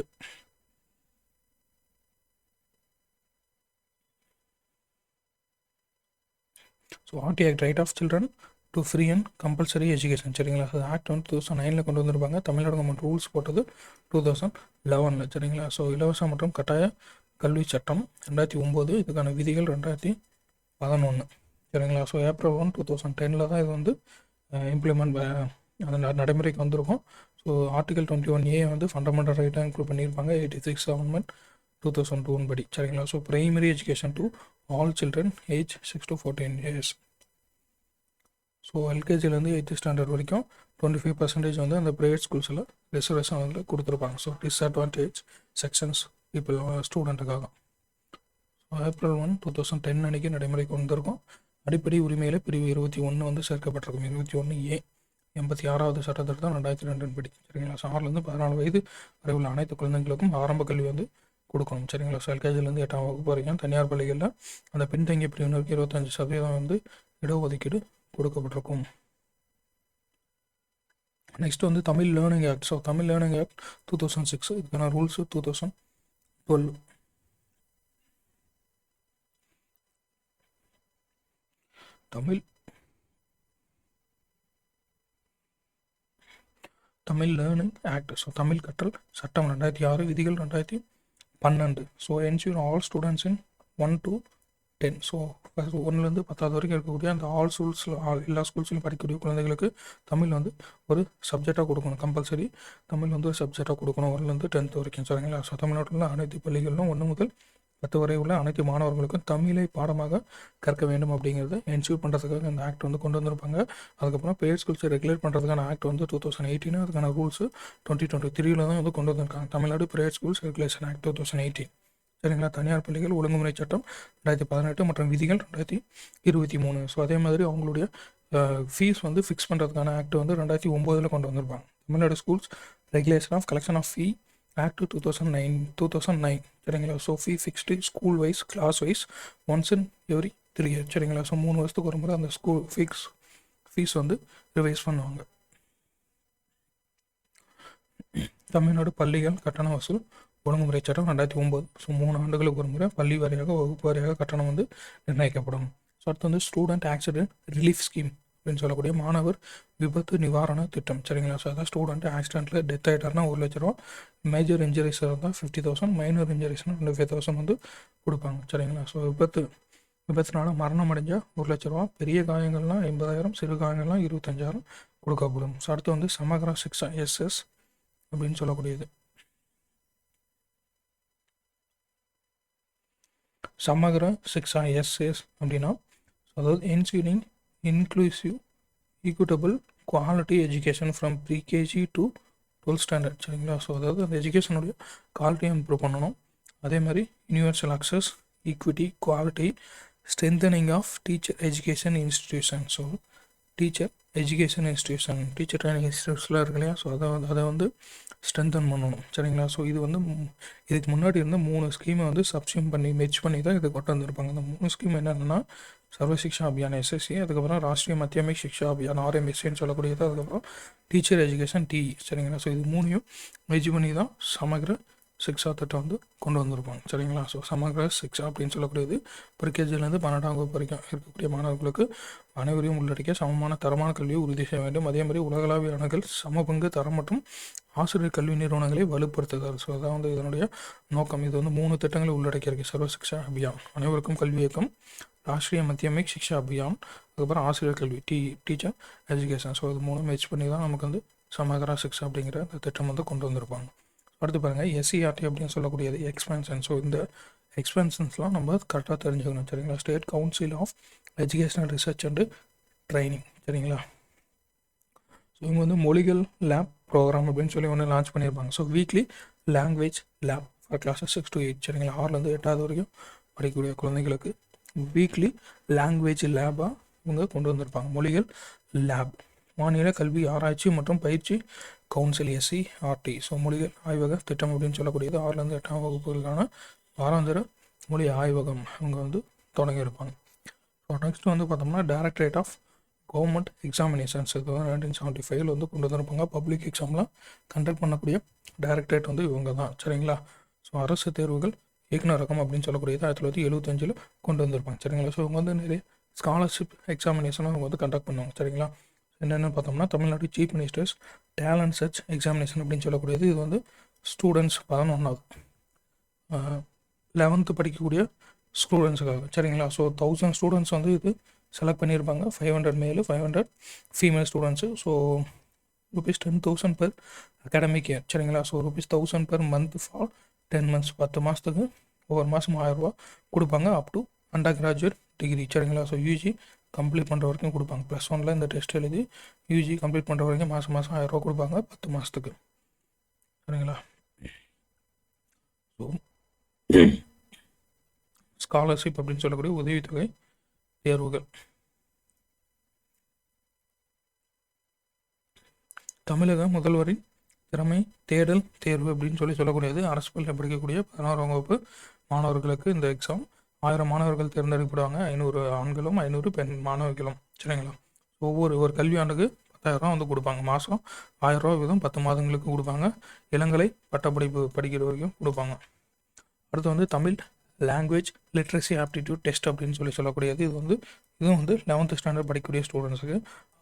So RT act, right of children to free and compulsory education சரிங்களா. அது ஆக்ட் வந்து 2009 கொண்டு வந்திருப்பாங்க. தமிழ்நாடு கவர்மெண்ட் ரூல்ஸ் போட்டது 2011 சரிங்களா. ஸோ இலவச மற்றும் கட்டாய கல்வி சட்டம் 2009, இதுக்கான விதிகள் 2011 சரிங்களா. ஸோ April 1, 2010 தான் இது வந்து இம்ப்ளிமெண்ட் அந்த நடைமுறைக்கு வந்திருக்கும். ஸோ ஆர்டிகல் 21A வந்து ஃபண்டமெண்டல் ரைட்டாக இன்க்ளூட் பண்ணியிருப்பாங்க 86 அமெண்ட்மெண்ட் 2002 படி சரிங்களா. So primary education to all children age 6 to 14 years. So எல்கேஜிலேருந்து 8th ஸ்டாண்டர்ட் வரைக்கும் 25% வந்து அந்த ப்ரைவேட் ஸ்கூல்ஸில் ரிசர்வேஷன் வந்து கொடுத்துருப்பாங்க. ஸோ டிஸ்அட்வான்டேஜ் செக்ஷன்ஸ் பீப்புள் ஸ்டூடெண்ட்டுக்காக. ஸோ April 1, 2010 அன்றைக்கி நடைமுறைக்கு வந்திருக்கும். அடிப்படை உரிமையில் பிரிவு 21 வந்து சேர்க்கப்பட்டிருக்கும். 21A 86வது சட்டத்திட்டம் 2002 படி சரிங்களா. ஸோ 6லேருந்து 14 வயது வரை உள்ள அனைத்து குழந்தைங்களுக்கும் ஆரம்ப கல்வி வந்து கொடுக்கணும் சரிங்களா. ஸோ எல்கேஜிலேருந்து 8ஆம் வகுப்பு வரைக்கும் தனியார் பள்ளிகளில் அந்த பின்தங்கிய பிரிவினருக்கு 25% வந்து இடஒதுக்கீடு கொடுக்கப்பட்டிருக்கும். நெக்ஸ்ட் வந்து Tamil learning act. So Tamil learning act 2006, இதுக்கான rules 2012. Tamil learning act. So Tamil கற்றல் சட்டம் 2006, விதிகள் 2012. So ensure all students in 1 to 10. So 1லேருந்து 10வது வரைக்கும் இருக்கக்கூடிய அந்த ஆல் ஸ்கூல்ஸில் எல்லா ஸ்கூல்ஸ்லையும் படிக்கக்கூடிய குழந்தைகளுக்கு தமிழ் வந்து ஒரு சப்ஜெக்டாக கொடுக்கணும். கம்பல்சரி தமிழ் வந்து ஒரு சப்ஜெக்டாக கொடுக்கணும் 1லேருந்து 10th வரைக்கும் சரிங்களா. ஸோ தமிழ்நாட்டில் அனைத்து பள்ளிகளிலும் 1 முதல் 10 வரை உள்ள அனைத்து மாணவர்களுக்கும் தமிழை பாடமாக கற்க வேண்டும் அப்படிங்கிறத என்ஷூர் பண்ணுறதுக்காக இந்த ஆக்ட் வந்து கொண்டு வந்திருப்பாங்க. அதுக்கப்புறம் ப்ரைவேட் ஸ்கூல்ஸை ரெகுலேட் பண்ணுறதுக்கான ஆக்ட் வந்து 2018, அதுக்கான ரூல்ஸு 2023 தான் வந்து கொண்டு வந்திருக்காங்க. Tamil Nadu private schools regulation act 2018 சரிங்களா. தனியார் பள்ளிகள் ஒழுங்குமுறை சட்டம் 2018 மற்றும் விதிகள் 2023. ஸோ அதே மாதிரி அவங்களுடைய ஃபீஸ் வந்து ஃபிக்ஸ் பண்ணுறதுக்கான ஆக்ட் வந்து 2009 கொண்டு வந்திருப்பாங்க. Tamil Nadu schools regulation of collection of fee act 2009 சரிங்களா. So fee fixed school wise, class wise, once in every 3 years சரிங்களா. ஸோ 3 வருஷத்துக்கு ஒரு முறை அந்த ஸ்கூல் ஃபீஸ் வந்து ரிவைஸ் பண்ணுவாங்க. தமிழ்நாடு பள்ளிகள் கட்டண வசூல் ஒழுங்குமுறை சட்டம் 2009. ஸோ 3 ஆண்டுகளுக்கு ஒரு முறை பள்ளி வாரியாக, வகுப்பு வாரியாக கட்டணம் வந்து நிர்ணயிக்கப்படும். ஸோ அடுத்து வந்து ஸ்டூடெண்ட் ஆக்சிடென்ட் ரிலீஃப் ஸ்கீம் அப்படின்னு சொல்லக்கூடிய மாணவர் விபத்து நிவாரண திட்டம் சரிங்களா. ஸோ அதான் ஸ்டூடெண்ட் ஆக்சிடென்ட்டில் டெத் ஆகிட்டாருன்னா 1 லட்ச ரூபா, மேஜர் இன்ஜுரிஸ் இருந்தால் 50,000, மைனர் இன்ஜுரிஸ்னால் 25,000 வந்து கொடுப்பாங்க சரிங்களா. ஸோ விபத்துனால மரணம் அடைஞ்சால் 1 லட்ச ரூபா, பெரிய காயங்கள்லாம் 80,000, சிறு காயங்கள்லாம் 25,000 கொடுக்கப்படும். ஸோ அடுத்து வந்து சமகர சிக்ஷா SS அப்படின்னு சொல்லக்கூடியது. சமகர சிக்ஷா SS அப்படின்னா அதாவது ensuring inclusive equitable quality education from pre KG to 12th standard சரிங்களா. ஸோ அதாவது அந்த எஜுகேஷனுடைய குவாலிட்டியை இம்ப்ரூவ் பண்ணணும். அதே மாதிரி universal access, equity, quality, strengthening of teacher education institution. So teacher education institution, teacher training இன்ஸ்டிடியூட்ஸ்லாம் இருக்கு இல்லையா. ஸோ அதை வந்து ஸ்ட்ரென்தன் பண்ணணும் சரிங்களா. ஸோ இது வந்து இதுக்கு முன்னாடி இருந்த 3 ஸ்கீமை வந்து சப்ஸ்டியூட் பண்ணி மெர்ஜ் பண்ணி தான் இது கொண்டு வந்திருப்பாங்க. இந்த 3 ஸ்கீம் என்னென்னா சர்வ சிக்ஷா அபியான் எஸ்எஸ்சி, அதுக்கப்புறம் ராஷ்ட்ரிய மத்தியமிக் சிக்ஷா அபியான் ஆர்எம்எஸ்சின்னு சொல்லக்கூடியது, அதுக்கப்புறம் டீச்சர் எஜுகேஷன் டிஇ சரிங்களா. ஸோ இது 3ஐயும் மெர்ஜ் பண்ணி தான் சமக்ர சிக்ஷா திட்டம் வந்து கொண்டு வந்திருப்பாங்க சரிங்களா. ஸோ சமக்ர சிக்ஷா அப்படின்னு சொல்லக்கூடியது ப்ரிகேஜிலேருந்து 12ஆம் வகுப்பு வரைக்கும் இருக்கக்கூடிய மாணவர்களுக்கு அனைவரையும் உள்ளடக்கிய சமமான தரமான கல்வியை உறுதி செய்ய வேண்டும். அதே மாதிரி உலகளாவிய அணுகல், சம பங்கு, தரம் மற்றும் ஆசிரியர் கல்வி நிறுவனங்களை வலுப்படுத்துதல். ஸோ அதான் வந்து இதனுடைய நோக்கம். இது வந்து 3 திட்டங்களை உள்ளடக்கியிருக்கு. சர்வ சிக்ஷா அபியான், அனைவருக்கும் கல்வி இயக்கம், ராஷ்ட்ரிய மத்தியமிக் சிக்ஷா அபியான், அதுக்கப்புறம் ஆசிரியர் கல்வி டீச்சர் எஜுகேஷன். ஸோ இது 3 மெர்ஜ் பண்ணி தான் நமக்கு வந்து சமக்ரா சிக்ஷா அப்படிங்கிற அந்த திட்டம் வந்து கொண்டு வந்திருப்பாங்க. அடுத்து பாருங்கள் எஸ்சிஆர்டி அப்படின்னு சொல்லக்கூடியது எக்ஸ்பென்ஷன். ஸோ இந்த எக்ஸ்பென்ஷன்ஸ்லாம் நம்ம கரெக்டாக தெரிஞ்சுக்கணும் சரிங்களா. State council of educational research and training சரிங்களா. ஸோ இவங்க வந்து மொழிகள் லேப் ப்ரோக்ராம் அப்படின்னு சொல்லி ஒன்று லான்ச் பண்ணியிருப்பாங்க. So weekly language lab for classes 6 to 8 சரிங்களா. 6லேருந்து 8வது வரைக்கும் படிக்கக்கூடிய குழந்தைகளுக்கு வீக்லி லாங்குவேஜ் லேபாக இவங்க கொண்டு வந்திருப்பாங்க. மொழிகள் லேப், மாநில கல்வி ஆராய்ச்சி மற்றும் பயிற்சி கவுன்சில் எஸ்சிஆர்டி. ஸோ மொழிகள் ஆய்வக திட்டம் அப்படின்னு சொல்லக்கூடியது 6லேருந்து 8ஆம் வகுப்புகளுக்கான வாராந்திர மொழி ஆய்வகம் அவங்க வந்து தொடங்கியிருப்பாங்க. ஸோ நெக்ஸ்ட் வந்து பார்த்தோம்னா டைரக்டரேட் ஆஃப் கவர்மெண்ட் எக்ஸாமினேஷன்ஸ், இது வந்து 1975 வந்து கொண்டு வந்திருப்பாங்க. பப்ளிக் எக்ஸாம்லாம் கண்டக்ட் பண்ணக்கூடிய டைரக்டரேட் வந்து இவங்க தான் சரிங்களா. ஸோ அரசு தேர்வுகள் இயக்குநரகம் அப்படின்னு சொல்லக்கூடியது 1975 கொண்டு வந்திருப்பாங்க சரிங்களா. ஸோ இவங்க வந்து நிறைய ஸ்காலர்ஷிப் எக்ஸாமினேஷனும் அவங்க வந்து கண்டக்ட் பண்ணுவாங்க சரிங்களா. என்னென்னு பார்த்தோம்னா Tamil Nadu chief ministers talent search examination அப்படின்னு சொல்லக்கூடியது இது வந்து ஸ்டூடெண்ட்ஸ் 11வது 11th படிக்கக்கூடிய ஸ்டூடெண்ட்ஸுக்காக சரிங்களா. ஸோ 1000 ஸ்டூடெண்ட்ஸ் வந்து இது செலக்ட் பண்ணியிருப்பாங்க. 500 male 500 female students. So ₹10,000 per academic year சரிங்களா. So ₹1000 per month for 10 months 10 மாதத்துக்கு ஒவ்வொரு மாதம் ₹1000 கொடுப்பாங்க. Up to under graduate degree சரிங்களா. ஸோ யூஜி கம்ப்ளீட் பண்ணுற வரைக்கும் கொடுப்பாங்க. +1 இந்த டெஸ்ட் எழுதி யூஜி கம்ப்ளீட் பண்ணுற வரைக்கும் மாதம் ₹1000 கொடுப்பாங்க 10 மாதத்துக்கு சரிங்களா. ஸோ ஸ்காலர்ஷிப் அப்படின்னு சொல்லக்கூடிய உதவித்தொகை தேர்வுகள். தமிழக முதல்வரின் திறமை தேடல் தேர்வு அப்படின்னு சொல்லக்கூடியது அரசு பள்ளியில் படிக்கக்கூடிய 11ஆம் வகுப்பு மாணவர்களுக்கு இந்த எக்ஸாம் 1000 மாணவர்கள் தேர்ந்தெடுக்கப்படுவாங்க. 500 ஆண்களும் 500 பெண் மாணவர்களும் சரிங்களா. ஒரு கல்வியாண்டுக்கு 10,000 வந்து கொடுப்பாங்க. மாதம் ₹1000 வீதம் 10 மாதங்களுக்கு கொடுப்பாங்க. இளங்கலை பட்டப்படிப்பு படிக்கிற வரைக்கும் கொடுப்பாங்க. அடுத்து வந்து Tamil language literacy aptitude test அப்படின்னு சொல்லக்கூடியது இதுவும் வந்து 11th ஸ்டாண்டர்ட் படிக்கக்கூடிய ஸ்டூடெண்ட்ஸுக்கு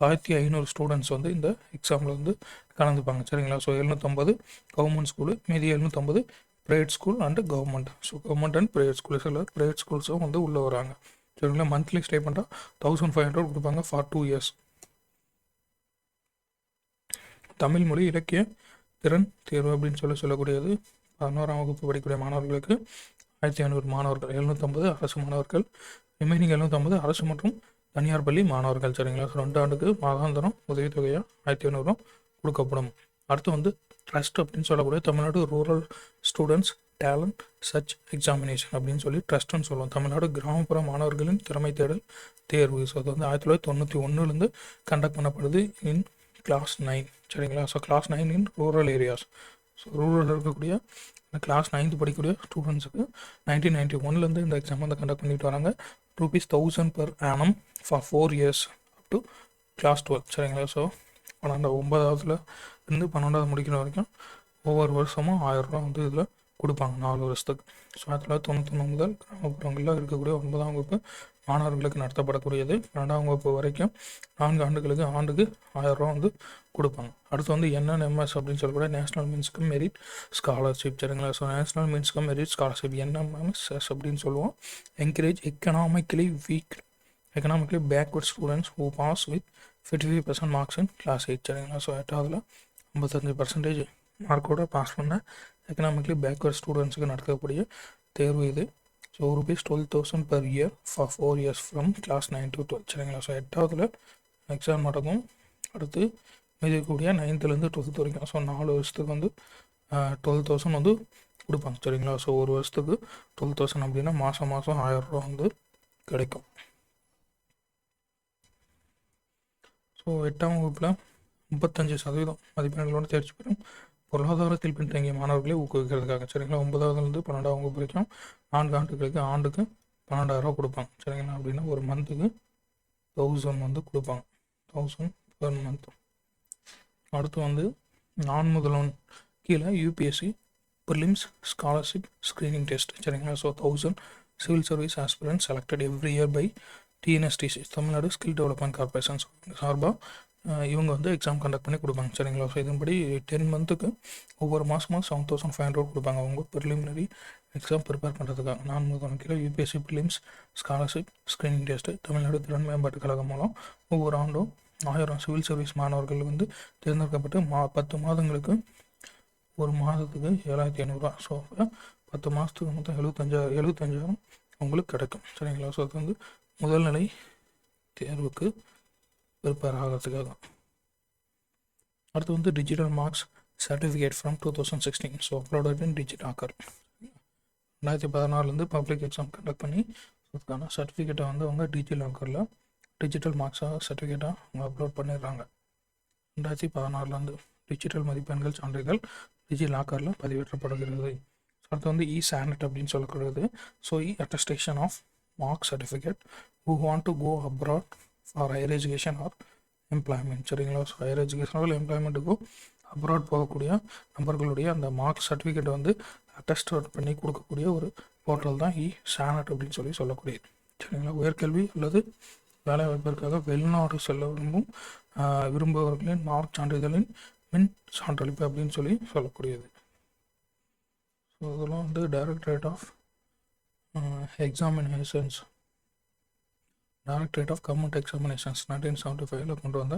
1500 ஸ்டூடெண்ட்ஸ் வந்து இந்த எக்ஸாமில் வந்து கலந்துப்பாங்க சரிங்களா. ஸோ 750 கவர்மெண்ட் ஸ்கூலு, மீதி 750 private school and government. So government and private school சில ப்ரைவேட் ஸ்கூல்ஸும் வந்து உள்ளே வராங்க சரிங்களா. மந்த்லி ஸ்டே பண்ணுறால் 1500 கொடுப்பாங்க ஃபார் 2 years. தமிழ் மொழி இலக்கிய திறன் தேர்வு அப்படின்னு சொல்லக்கூடியது 11ஆம் வகுப்பு படிக்கக்கூடிய மாணவர்களுக்கு 1500 மாணவர்கள், 750 அரசு மாணவர்கள், ரிமைனிங் 750 அரசு மற்றும் தனியார் பள்ளி மாணவர்கள் சரிங்களா. ஸோ 2 ஆண்டுக்கு மாதாந்திரம் உதவித்தொகையாக 1500 கொடுக்கப்படும். அடுத்து வந்து ட்ரஸ்ட் அப்படின்னு சொல்லக்கூடிய Tamil Nadu rural students talent search examination அப்படின்னு சொல்லி ட்ரஸ்ட்டுன்னு சொல்லுவோம். தமிழ்நாடு கிராமப்புற மாணவர்களின் திறமை தேடல் தேர்வு. ஸோ அது வந்து 1991 கண்டக்ட் பண்ணப்படுது இன் கிளாஸ் 9 சரிங்களா. So class 9 in rural areas. So rural இருக்கக்கூடிய கிளாஸ் 9th படிக்கக்கூடிய ஸ்டூடெண்ட்ஸுக்கு 1991 இந்த எக்ஸாம் வந்து கண்டக்ட் பண்ணிட்டு வராங்க. ₹1000 per annum for 4 years up to class 12 சரிங்களா. ஸோ 9th இருந்து 12th முடிக்கிற வரைக்கும் ஒவ்வொரு வருஷமும் ₹1000 வந்து இதில் கொடுப்பாங்க 4 வருஷத்துக்கு. ஸோ 1991 முதல் கிராமப்புறங்களில் இருக்கக்கூடிய 9ஆம் வகுப்பு மாணவர்களுக்கு நடத்தப்படக்கூடியது. 2ஆம் வகுப்பு வரைக்கும் 4 ஆண்டுகளுக்கு ஆண்டுக்கு ₹1000 வந்து கொடுப்பாங்க. அடுத்து வந்து NNMS அப்படின்னு சொல்லக்கூடிய national means cum merit scholarship சரிங்களா. So national means cum merit scholarship NMSS அப்படின்னு சொல்லுவோம். Encourage economically backward students who pass with 55% marks in class 8 சரிங்களா. ஸோ 8ஆவதுல 55% மார்க்கோட பாஸ் பண்ண எக்கனாமிக்கலி பேக்வர்ட் ஸ்டூடெண்ட்ஸுக்கு நடத்தக்கூடிய தேர்வு இது. So ₹12,000 per year for 4 years from class 9 to 12 சரிங்களா. ஸோ 8ஆவதுல எக்ஸாம் நடக்கும். அடுத்து மீதி கூடிய 9th-லேருந்து 12th வரைக்கும். ஸோ 4 வருஷத்துக்கு வந்து 12,000 வந்து கொடுப்பாங்க சரிங்களா. ஸோ ஒரு வருஷத்துக்கு 12,000 அப்படின்னா மாதம் ₹1000 வந்து கிடைக்கும். ஸோ 8ஆம் வகுப்பில் 35% மதிப்பெண்களோடு தேர்ச்சி பெறும் பொருளாதாரத்தில் பின்தங்கிய மாணவர்களை ஊக்குவிக்கிறதுக்காக. சரிங்களா, 9ஆவதுலேருந்து 12ஆம் வகுப்பு வரைக்கும் 4 ஆண்டுகளுக்கு ஆண்டுக்கு 12,000 கொடுப்பாங்க. சரிங்களா, அப்படின்னா ஒரு மந்த்துக்கு 1000 வந்து கொடுப்பாங்க, 1000 பெர் மந்த். அடுத்து வந்து நான் முதல்வன் கீழே UPSC prelims scholarship screening test. சரிங்களா, so 1000 civil service aspirant selected every year by TNSDC, Tamil Nadu skill development corporation சார்பாக இவங்க வந்து எக்ஸாம் கண்டக்ட் பண்ணி கொடுப்பாங்க. சரிங்களா, ஸோ இதன்படி 10 மந்த்துக்கு ஒவ்வொரு மாதமும் 7,500 கொடுப்பாங்க அவங்க ப்ரிலிமினரி எக்ஸாம் ப்ரிப்பேர் பண்ணுறதுக்காக. நான் முதல்வன் கீழே UPSC prelims scholarship screening test Tamil Nadu திறன் மேம்பாட்டு கழகம் மூலம் ஒவ்வொரு ஆண்டும் 1000 சிவில் சர்வீஸ் மாணவர்கள் வந்து தேர்ந்தெடுக்கப்பட்டு 10 மாதங்களுக்கு ஒரு மாதத்துக்கு 7,500. ஸோ 10 மாதத்துக்கு மொத்தம் 75,000 உங்களுக்கு கிடைக்கும். சரிங்களா, ஸோ அது வந்து முதல்நிலை தேர்வுக்கு ப்ரிப்பேர் ஆகிறதுக்காக. அடுத்து வந்து digital marks certificate from 2016. So uploaded in DigiLocker. 2016 public exam conduct பண்ணி அதுக்கான சர்டிஃபிகேட்டை வந்து அவங்க டிஜிலாக்கரில் டிஜிட்டல் மார்க்ஸாக சர்டிஃபிகேட்டாக அவங்க அப்லோட் பண்ணிடுறாங்க. 2016 டிஜிட்டல் மதிப்பெண்கள் சான்றிதழ் டிஜிலாக்கரில் பதிவேற்றப்படுகிறது. அடுத்து வந்து சானட் அப்படின்னு சொல்லக்கூடியது. So attestation of mark certificate who want to go abroad for higher education or employment. சரிங்களா, ஸோ ஹையர் எஜுகேஷன் எம்ப்ளாய்மெண்ட்டுக்கும் அப்ராட் போகக்கூடிய நபர்களுடைய அந்த மார்க் சர்டிஃபிகேட்டை வந்து அட்டஸ்ட் பண்ணி கொடுக்கக்கூடிய ஒரு போர்ட்டல் தான் சானட் அப்படின்னு சொல்லக்கூடியது. சரிங்களா, உயர்கல்வி அல்லது வேலை வாய்ப்பிற்காக வெளிநாடு செல்ல விரும்புபவர்களின் மார்க் சான்றிதழின் மின் சான்றளிப்பு அப்படின்னு சொல்லக்கூடியது. ஸோ இதெல்லாம் வந்து directorate of examinations, directorate of government examinations 1975 கொண்டு வந்த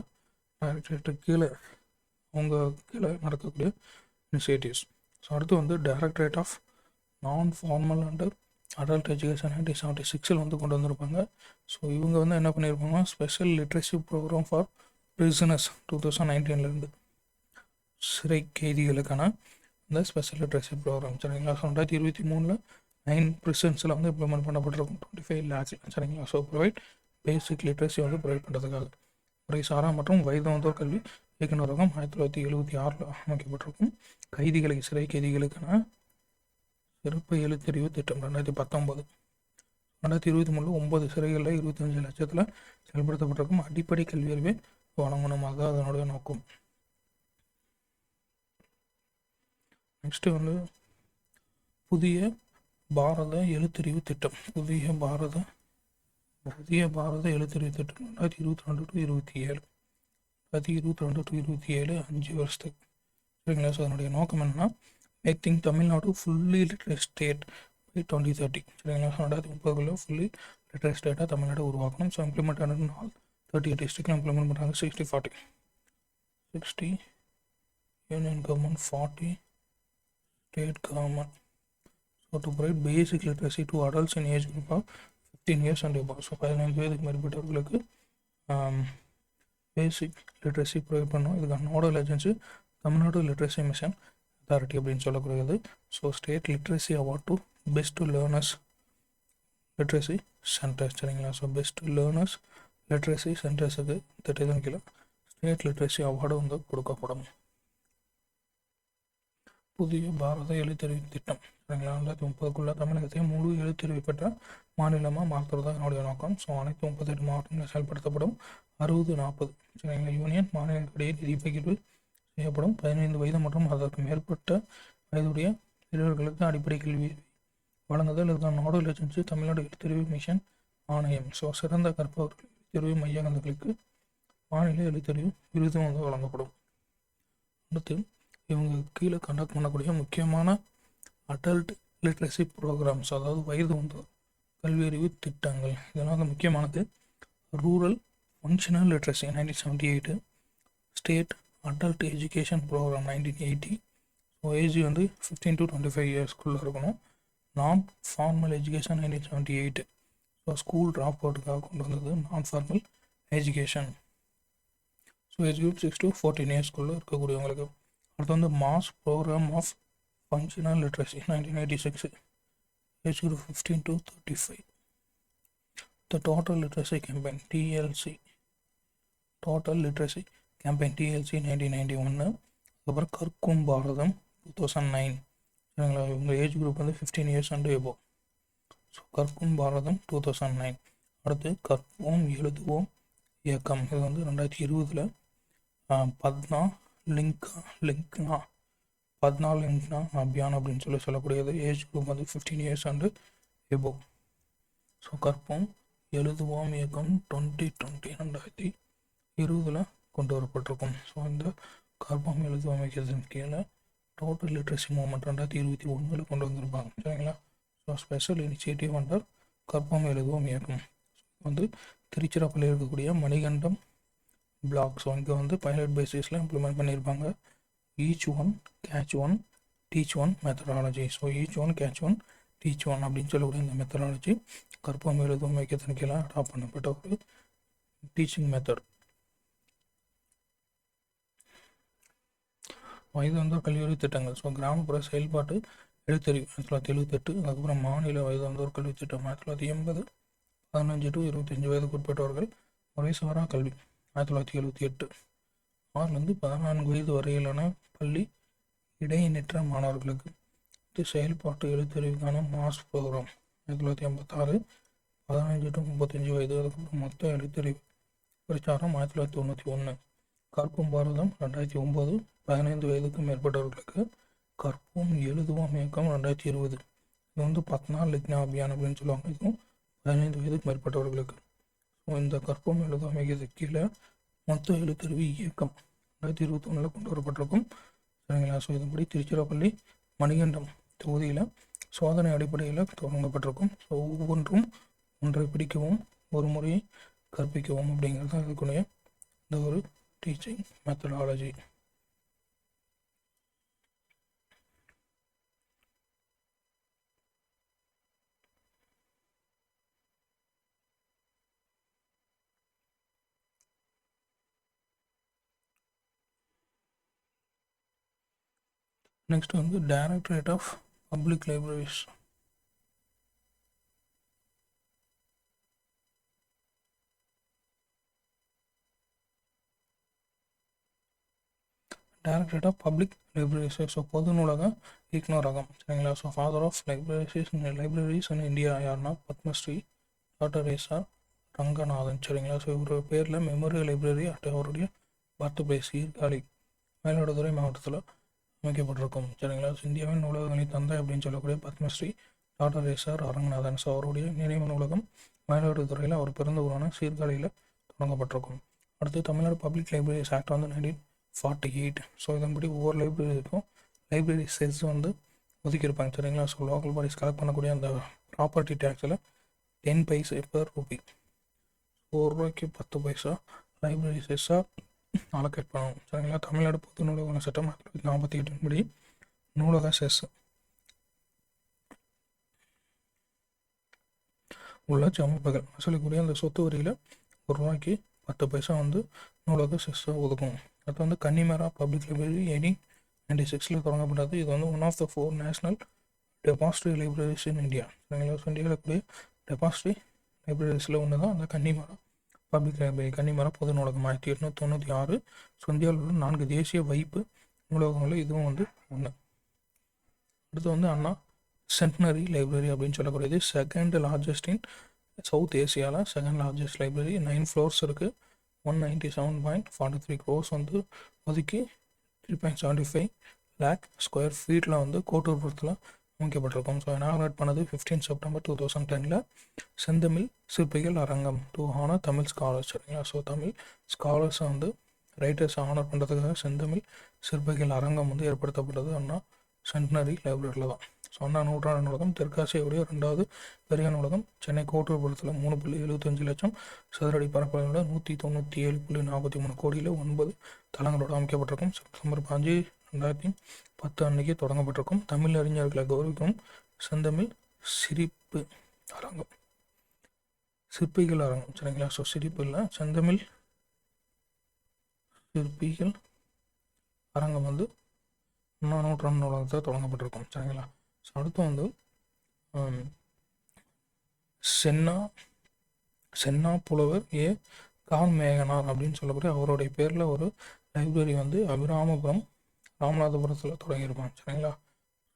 டைரக்டரேட்டுக்கு கீழே அவங்க கீழே நடக்கக்கூடிய இனிஷியேட்டிவ்ஸ். ஸோ அடுத்து வந்து directorate of non formal and adult education 1976 வந்து கொண்டு வந்திருப்பாங்க. ஸோ இவங்க வந்து என்ன பண்ணியிருப்பாங்கன்னா special literacy programme for prisoners 2019 சிறை கைதிகளுக்கான இந்த ஸ்பெஷல் லிட்ரஸி ப்ரோக்ராம். சரிங்களா, ஸோ 2023 9 பிரிசன்ஸில் வந்து இம்ப்ளிமெண்ட் பண்ணப்பட்டிருக்கும் 25 lakhs. சரிங்களா, ஸோ ப்ரொவைட் பேசிக் லிட்ரஸி வந்து ப்ரொவைட் பண்ணுறதுக்காக முறைசாரா மற்றும் வயது வந்தோர் கல்வி இயக்குநரகம் 1976 அமைக்கப்பட்டிருக்கும். சிறை கைதிகளுக்கான சிறப்பு எழுத்தறிவு திட்டம் 2019. 2023 9 சிறைகளில் 25 லட்சத்தில் செயல்படுத்தப்பட்டிருக்கும். அடிப்படை கல்வி அறிவை வழங்கணுமாக அதனுடைய நோக்கம். நெக்ஸ்ட்டு வந்து புதிய பாரத எழுத்தறிவு திட்டம். புதிய பாரத எழுத்தறிவு திட்டம் 2022 to 27. 2022 to 27 5 வருஷத்துக்கு. சரிங்களா, ஸோ அதனுடைய நோக்கம் என்னன்னா making Tamil Nadu fully literate state by 2030. சரிங்களா, ஸோ 2030 ஃபுல்லி லிட்ரேட் ஸ்டேட்டாக தமிழ்நாடு உருவாக்கணும். ஸோ இம்ப்ளிமெண்ட் ஆல் 38 டிஸ்ட்ரிக்டில் இம்ப்ளிமெண்ட் பண்ணுறாங்க. 60-40 60 union government, 40 state government. So to provide basic literacy to adults in age group of 15 years and above. So 15 வயதுக்கு மேற்பட்டவர்களுக்கு பேசிக் literacy provide பண்ணோம். இதுக்கான nodal agency Tamil Nadu literacy mission authority அப்படின்னு சொல்லக்கூடியது. So state literacy award to best learners literacy centres. சரிங்களா, so best learners literacy சென்டர்ஸுக்கு திட்டத்தின் கீழே state literacy award வந்து கொடுக்கப்படும். புதிய பாரத எழுத்தறிவு திட்டம். சரிங்களா, 2030 தமிழகத்தை முழு எழுத்தறிவு பெற்ற மாநிலமாக மாற்றுறது தான் என்னுடைய நோக்கம். ஸோ அனைத்து 38 மாவட்டங்களில் செயல்படுத்தப்படும் 60-40. சரிங்களா, யூனியன் மாநிலங்களுடைய நிதி பகிர்வு செய்யப்படும். 15 வயது மற்றும் அதற்கு மேற்பட்ட வயதுடைய இளைஞர்களுக்கு அடிப்படை கல்வி வழங்குதல். இதுதான் நோடல் ஏஜென்சி தமிழ்நாடு எழுத்தறிவு மிஷன் ஆணையம். ஸோ சிறந்த கற்பவர்கள் எழுத்தறிவு மையங்களுக்கு மாநில எழுத்தறிவு விருது வந்து வழங்கப்படும். அடுத்து இவங்க கீழே கண்டக்ட் பண்ணக்கூடிய முக்கியமான அடல்ட் லிட்ரஸி ப்ரோக்ராம்ஸ், அதாவது வயது வந்தோர் கல்வியறிவு திட்டங்கள். இதெல்லாம் வந்து முக்கியமானது. Rural functional literacy 1978, state adult education programme 1980. So age வந்து 15 to 25 இயர்ஸ்க்குள்ளே இருக்கணும். Non formal education 1978. So school drop அவுட்டுக்காக கொண்டு வந்தது non formal education. So age group 6 to 14 இயர்ஸ்க்குள்ளே இருக்கக்கூடியவங்களுக்கு. அடுத்து வந்து mass programme of functional literacy 1986, age group 15 to 35. The total literacy campaign TLC, total literacy campaign TLC 1991. அப்புறம் கற்கும் பாரதம் 2009. சரிங்களா, உங்கள் ஏஜ் குரூப் வந்து 15 இயர்ஸ் அண்ட் எபோ. ஸோ கற்கும் பாரதம் 2009. அடுத்து கற்போம் எழுதுவோம் இயக்கம், இது வந்து 2020. பத்னா லிங்க்னா அபியான் அப்படின்னு சொல்லக்கூடியது. ஏஜ் குரூப் வந்து 15 இயர்ஸ் அண்டு எபோ. ஸோ கற்போம் எழுதுவோம் இயக்கம் 2020 கொண்டு வரப்பட்டிருக்கும். ஸோ இந்த கற்போம் எழுதுவோம் இயக்கத்தின் கீழே டோட்டல் லிட்ரஸி மூவ்மெண்ட் 2021 கொண்டு வந்திருப்பாங்க. சரிங்களா. ஸோ ஸ்பெஷல் இனிஷியேட்டிவ் அண்டர் கற்போம் எழுதுவோம் இயக்கம் வந்து திருச்சிராப்பள்ளியில் இருக்கக்கூடிய மணிகண்டம் பிளாக். ஸோ இங்கே வந்து பைலட் பேசிஸில் இம்ப்ளிமெண்ட் பண்ணியிருப்பாங்க. Each one catch one teach one methodology. So each one catch one teach one அப்படின்னு சொல்லக்கூடிய இந்த மெத்தடாலஜி கற்போம் எழுதுவோம் இயக்கத்தின் கீழே அடாப்ட் பண்ணப்பட்ட ஒரு டீச்சிங் மெத்தட். வயதுவந்தோர் கல்வியுறை திட்டங்கள். ஸோ கிராமப்புற செயல்பாட்டு எழுத்தறிவு 1978. அதுக்கப்புறம் மாநில வயதுவந்தோர் கல்வி திட்டம் 1980. 15 to 25 வயதுக்கு உட்பட்டவர்கள் முறைசாரா கல்வி 1978. 6லேருந்து 14 வயது வரையிலான பள்ளி இடைநிற்ற மாணவர்களுக்கு செயல்பாட்டு எழுத்தறிவுக்கான மாஸ் ப்ரோக்ராம் 1986. 15 to 35 வயது அதுக்கப்புறம் மொத்த எழுத்தறிவு பிரச்சாரம் 1991. கற்போம் பாரதம் 2009. 15 வயதுக்கு மேற்பட்டவர்களுக்கு கற்போம் எழுதுவோம் இயக்கம் 2020. இது வந்து பத்னா லிக்னா அபியான் அப்படின்னு சொல்லுவாங்க. இதுவும் 15 வயதுக்கு மேற்பட்டவர்களுக்கு. ஸோ இந்த கற்போம் எழுதுவோம் இயக்கத்துக்கு கீழே மொத்த எழுத்தறிவு இயக்கம் 2021 கொண்டு வரப்பட்டிருக்கும். சரிங்களா. ஸோ இதன்படி திருச்சிராப்பள்ளி மணிகண்டம் தொகுதியில் சோதனை அடிப்படையில் தொடங்கப்பட்டிருக்கும். ஸோ ஒவ்வொன்றும் ஒன்றை பிடிக்கவும் ஒரு முறையை கற்பிக்கவும் அப்படிங்கிறது தான் இதுக்குரிய இந்த ஒரு டீச்சிங் மெத்தடாலஜி. நெக்ஸ்ட் வந்து directorate of public libraries. Directorate of public libraries. So பொது நூலக இயக்குநரகம். சரிங்களா. So father of libraries in India யாருன்னா பத்மஸ்ரீ டாக்டர் எஸ்.ஆர். ரங்கநாதன். சரிங்களா. ஸோ இவரோட பேரில் மெமோரியல் லைப்ரரி அட் அவருடைய பர்த் பிளேஸ் சீர்காழி மயிலாடுதுறை மாவட்டத்தில் அமைக்கப்பட்டிருக்கும். சரிங்களா. ஸோ இந்தியாவின் நூலகங்களின் தந்தை அப்படின்னு சொல்லக்கூடிய Padma Shri doctor S R. Ranganathan. So அவருடைய நினைவு நூலகம் மயிலாடுதுறையில் அவர் பிறந்த ஊரான சீர்காழியில் தொடங்கப்பட்டிருக்கும். அடுத்து தமிழ்நாடு பப்ளிக் லைப்ரரிஸ் ஆக்ட் வந்து 1948. ஸோ இதன்படி ஒவ்வொரு லைப்ரரிக்கும் லைப்ரரி செஸ் வந்து ஒதுக்கியிருப்பாங்க. சரிங்களா. ஸோ லோக்கல் பாடிஸ் கலெக்ட் பண்ணக்கூடிய அந்த ப்ராப்பர்ட்டி டேக்ஸில் 10 பைசா பெர் ரூபி, 4 ரூபாய்க்கு 10 பைசா லைப்ரரி செஸ்ஸாக அலோகேட் பண்ணணும். சரிங்களா. தமிழ்நாடு பொது நூலக சட்டம் 1948 படி நூலக செஸ் உள்ளாட்சி அமைப்புகள் வசூலிக்கூடிய அந்த சொத்து வரியில் 1 ரூபாய்க்கு 10 பைசா வந்து நூலக செஸ்ஸை ஒதுக்கும். அடுத்து வந்து கன்னிமரா பப்ளிக் லைப்ரரி 1896 தொடங்கப்பட்டது. இது வந்து one of the 4 national depository libraries in India. சரிங்களா. ஸோ இந்தியாவில் இருக்கக்கூடிய டெபாசிட்டரி லைப்ரரிஸில் ஒன்று தான் அந்த கன்னிமரா பப்ளிக் லைப்ரரி. கன்னிமரா பொது நூலகம் 1896. ஸோ இந்தியாவில் உள்ள 4 தேசிய வைப்பு நூலகங்களில் இதுவும் வந்து ஒன்று. அடுத்து வந்து அண்ணா சென்டினரி லைப்ரரி அப்படின்னு சொல்லக்கூடியது செகண்ட் லார்ஜஸ்ட் இன் சவுத் ஏசியாவில் செகண்ட் லார்ஜஸ்ட் லைப்ரரி. 9 ஃப்ளோர்ஸ் இருக்குது. 197.43 crores வந்து ஒதுக்கி 3.75 lakh ஸ்கொயர் ஃபீட்டில் வந்து கோட்டூர்புரத்தில் அமைக்கப்பட்டிருக்கும். ஸோ இனாகரேட் பண்ணது 15 செப்டம்பர் 2010. செந்தமிழ் சிற்பிகள் அரங்கம் டு ஹானர் தமிழ் ஸ்காலர்ஸ். சரிங்களா. ஸோ தமிழ் ஸ்காலர்ஸை வந்து ரைட்டர்ஸை ஆனர் பண்ணுறதுக்காக செந்தமிழ் சிற்பிகள் அரங்கம் வந்து ஏற்படுத்தப்பட்டது அண்ணா சென்டினரி லைப்ரரியில் தான். ஸோ அண்ணா நூற்றாண்டு நூலகம் தெற்காசியாவுடைய 2வது பெரிய நூலகம் சென்னை கோட்டூர்புரத்தில் 3.75 லட்சம் சதுரடி பரப்பளவில் 197.43 கோடியில் 9 தளங்களோடு அமைக்கப்பட்டிருக்கும். செப்டம்பர் 5, 2010 அன்னைக்கு தொடங்கப்பட்டிருக்கும். தமிழ் அறிஞர்களை கௌரவிக்கும் செந்தமிழ் சிரிப்பு அரங்கம், சிற்பிகள் அரங்கம். சரிங்களா. ஸோ சிரிப்பு இல்லை, செந்தமிழ் சிற்பிகள் அரங்கம் வந்து நூற்றாண்டு நூலகத்தில் தொடங்கப்பட்டிருக்கும். சரிங்களா. ஸோ அடுத்து வந்து சென்னா புலவர் கார்மேகனார் அப்படின்னு சொல்லக்கூடிய அவருடைய பேரில் ஒரு லைப்ரரி வந்து அபிராமபுரம் ராமநாதபுரத்தில் தொடங்கியிருப்பாங்க சரிங்களா.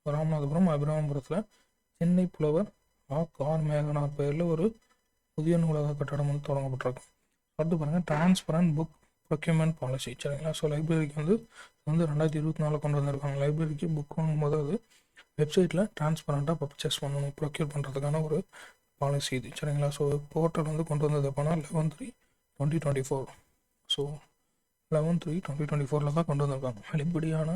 ராமநாதபுரம் அபிராமபுரத்தில் சென்னை புலவர் ஆர் மேகனார் பெயரில் ஒரு புதிய நூலக கட்டடம் வந்து தொடங்கப்பட்டிருக்கும். அடுத்து பாருங்கள் டிரான்ஸ்பரண்ட் புக் ப்ரொக்யூர்மெண்ட் பாலிசி சரிங்களா. ஸோ லைப்ரரிக்கு வந்து 2024 கொண்டு வந்திருக்காங்க. லைப்ரரிக்கு புக் வாங்கும்போது அது வெப்சைட்டில் டிரான்ஸ்பரண்ட்டாக பர்ச்சேஸ் பண்ணணும், ப்ரொக்யூர் பண்ணுறதுக்கான ஒரு பாலிசி இது சரிங்களா. ஸோ போர்ட்டல் வந்து கொண்டு வந்தது எப்போனா 11/3/2024. ஸோ 11/3/2024 தான் கொண்டு வந்திருக்காங்க. வெளிப்படையான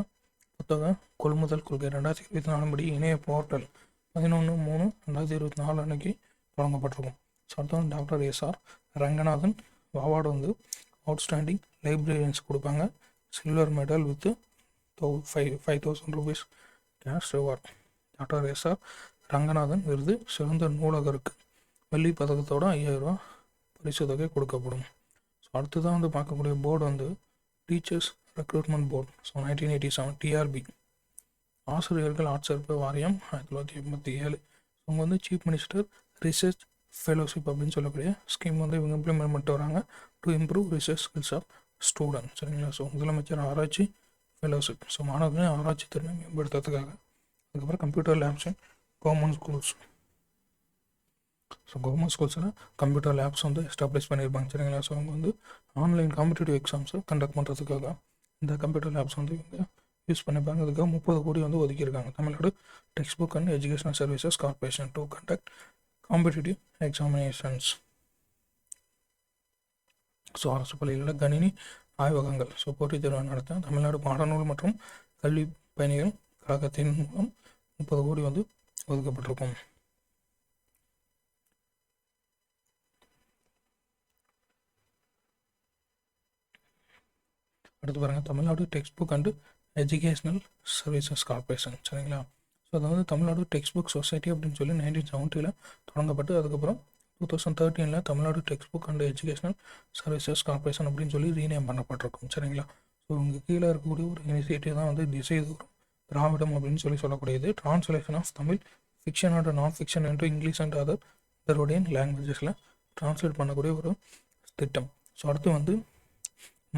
புத்தக கொள்முதல் கொள்கை 2024 படி இணைய போர்ட்டல் 11/3/2024 அன்னைக்கு தொடங்கப்பட்டிருக்கும். ஸோ அடுத்தவங்க டாக்டர் எஸ்ஆர் ரங்கநாதன் அவார்டு வந்து அவுட்ஸ்டாண்டிங் லைப்ரரியன்ஸ் கொடுப்பாங்க. Silver medal with 5,000 rupees cash reward. Doctor S R Ranganathan விருது சிறந்த நூலகருக்கு வெள்ளி பதக்கத்தோட 5,000 ரூபா பரிசு தொகை கொடுக்கப்படும். ஸோ அடுத்ததான் வந்து பார்க்கக்கூடிய போர்டு வந்து teachers recruitment board. So 1987 TRB ஆசிரியர்கள் ஆட்சேர்ப்பு வாரியம் 1987. அவங்க வந்து சீஃப் மினிஸ்டர் ரிசர்ச் ஃபெலோஷிப் அப்படின்னு சொல்லக்கூடிய ஸ்கீம் வந்து இவங்க இம்ப்ளிமெண்ட் பண்ணிட்டு வராங்க to improve research skills of student சரிங்களா. ஸோ முதலமைச்சர் ஆராய்ச்சி ஃபெலோஷிப். ஸோ மாணவர்களின் ஆராய்ச்சி திறனை மேம்படுத்துறதுக்காக. அதுக்கப்புறம் computer labs and government schools. So government ஸ்கூல்ஸில் கம்ப்யூட்டர் லேப்ஸ் வந்து எஸ்டாப்ளிஷ் பண்ணியிருப்பாங்க சரிங்களா. ஸோ அவங்க வந்து ஆன்லைன் காம்படிட்டிவ் எக்ஸாம்ஸை கண்டக்ட் பண்ணுறதுக்காக இந்த கம்ப்யூட்டர் லேப்ஸ் வந்து இவங்க யூஸ் பண்ணிப்பாங்க. அதுக்காக 30 கோடி வந்து ஒதுக்கியிருக்காங்க. Tamil Nadu text book and educational services corporation to conduct competitive examinations. So அரசு பள்ளிகளில் கணினி ஆய்வகங்கள் ஸோ போட்டித் தேர்வு நடத்த தமிழ்நாடு பாடநூல் மற்றும் கல்வி பயணிகள் கழகத்தின் மூலம் 30 கோடி வந்து ஒதுக்கப்பட்டிருக்கும். அடுத்து பாருங்கள் Tamil Nadu text book and educational services corporation சரிங்களா. ஸோ அது வந்து தமிழ்நாடு டெக்ஸ்ட் புக் சொசைட்டி அப்படின்னு சொல்லி 1970 தொடங்கப்பட்டு அதுக்கப்புறம் 2013 Tamil Nadu text book and educational services corporation அப்படின்னு சொல்லி ரீநேம் பண்ணப்பட்டிருக்கும் சரிங்களா. ஸோ இங்கே கீழே இருக்கக்கூடிய ஒரு இனிஷியேட்டிவ் தான் வந்து திசைதோறும் திராவிடம் அப்படின்னு சொல்லக்கூடியது. Translation of Tamil fiction and non fiction என்று இங்கிலீஷ் அண்ட் அதர் இதரோடையன் லாங்குவேஜஸில் டிரான்ஸ்லேட் பண்ணக்கூடிய ஒரு திட்டம். ஸோ அடுத்து வந்து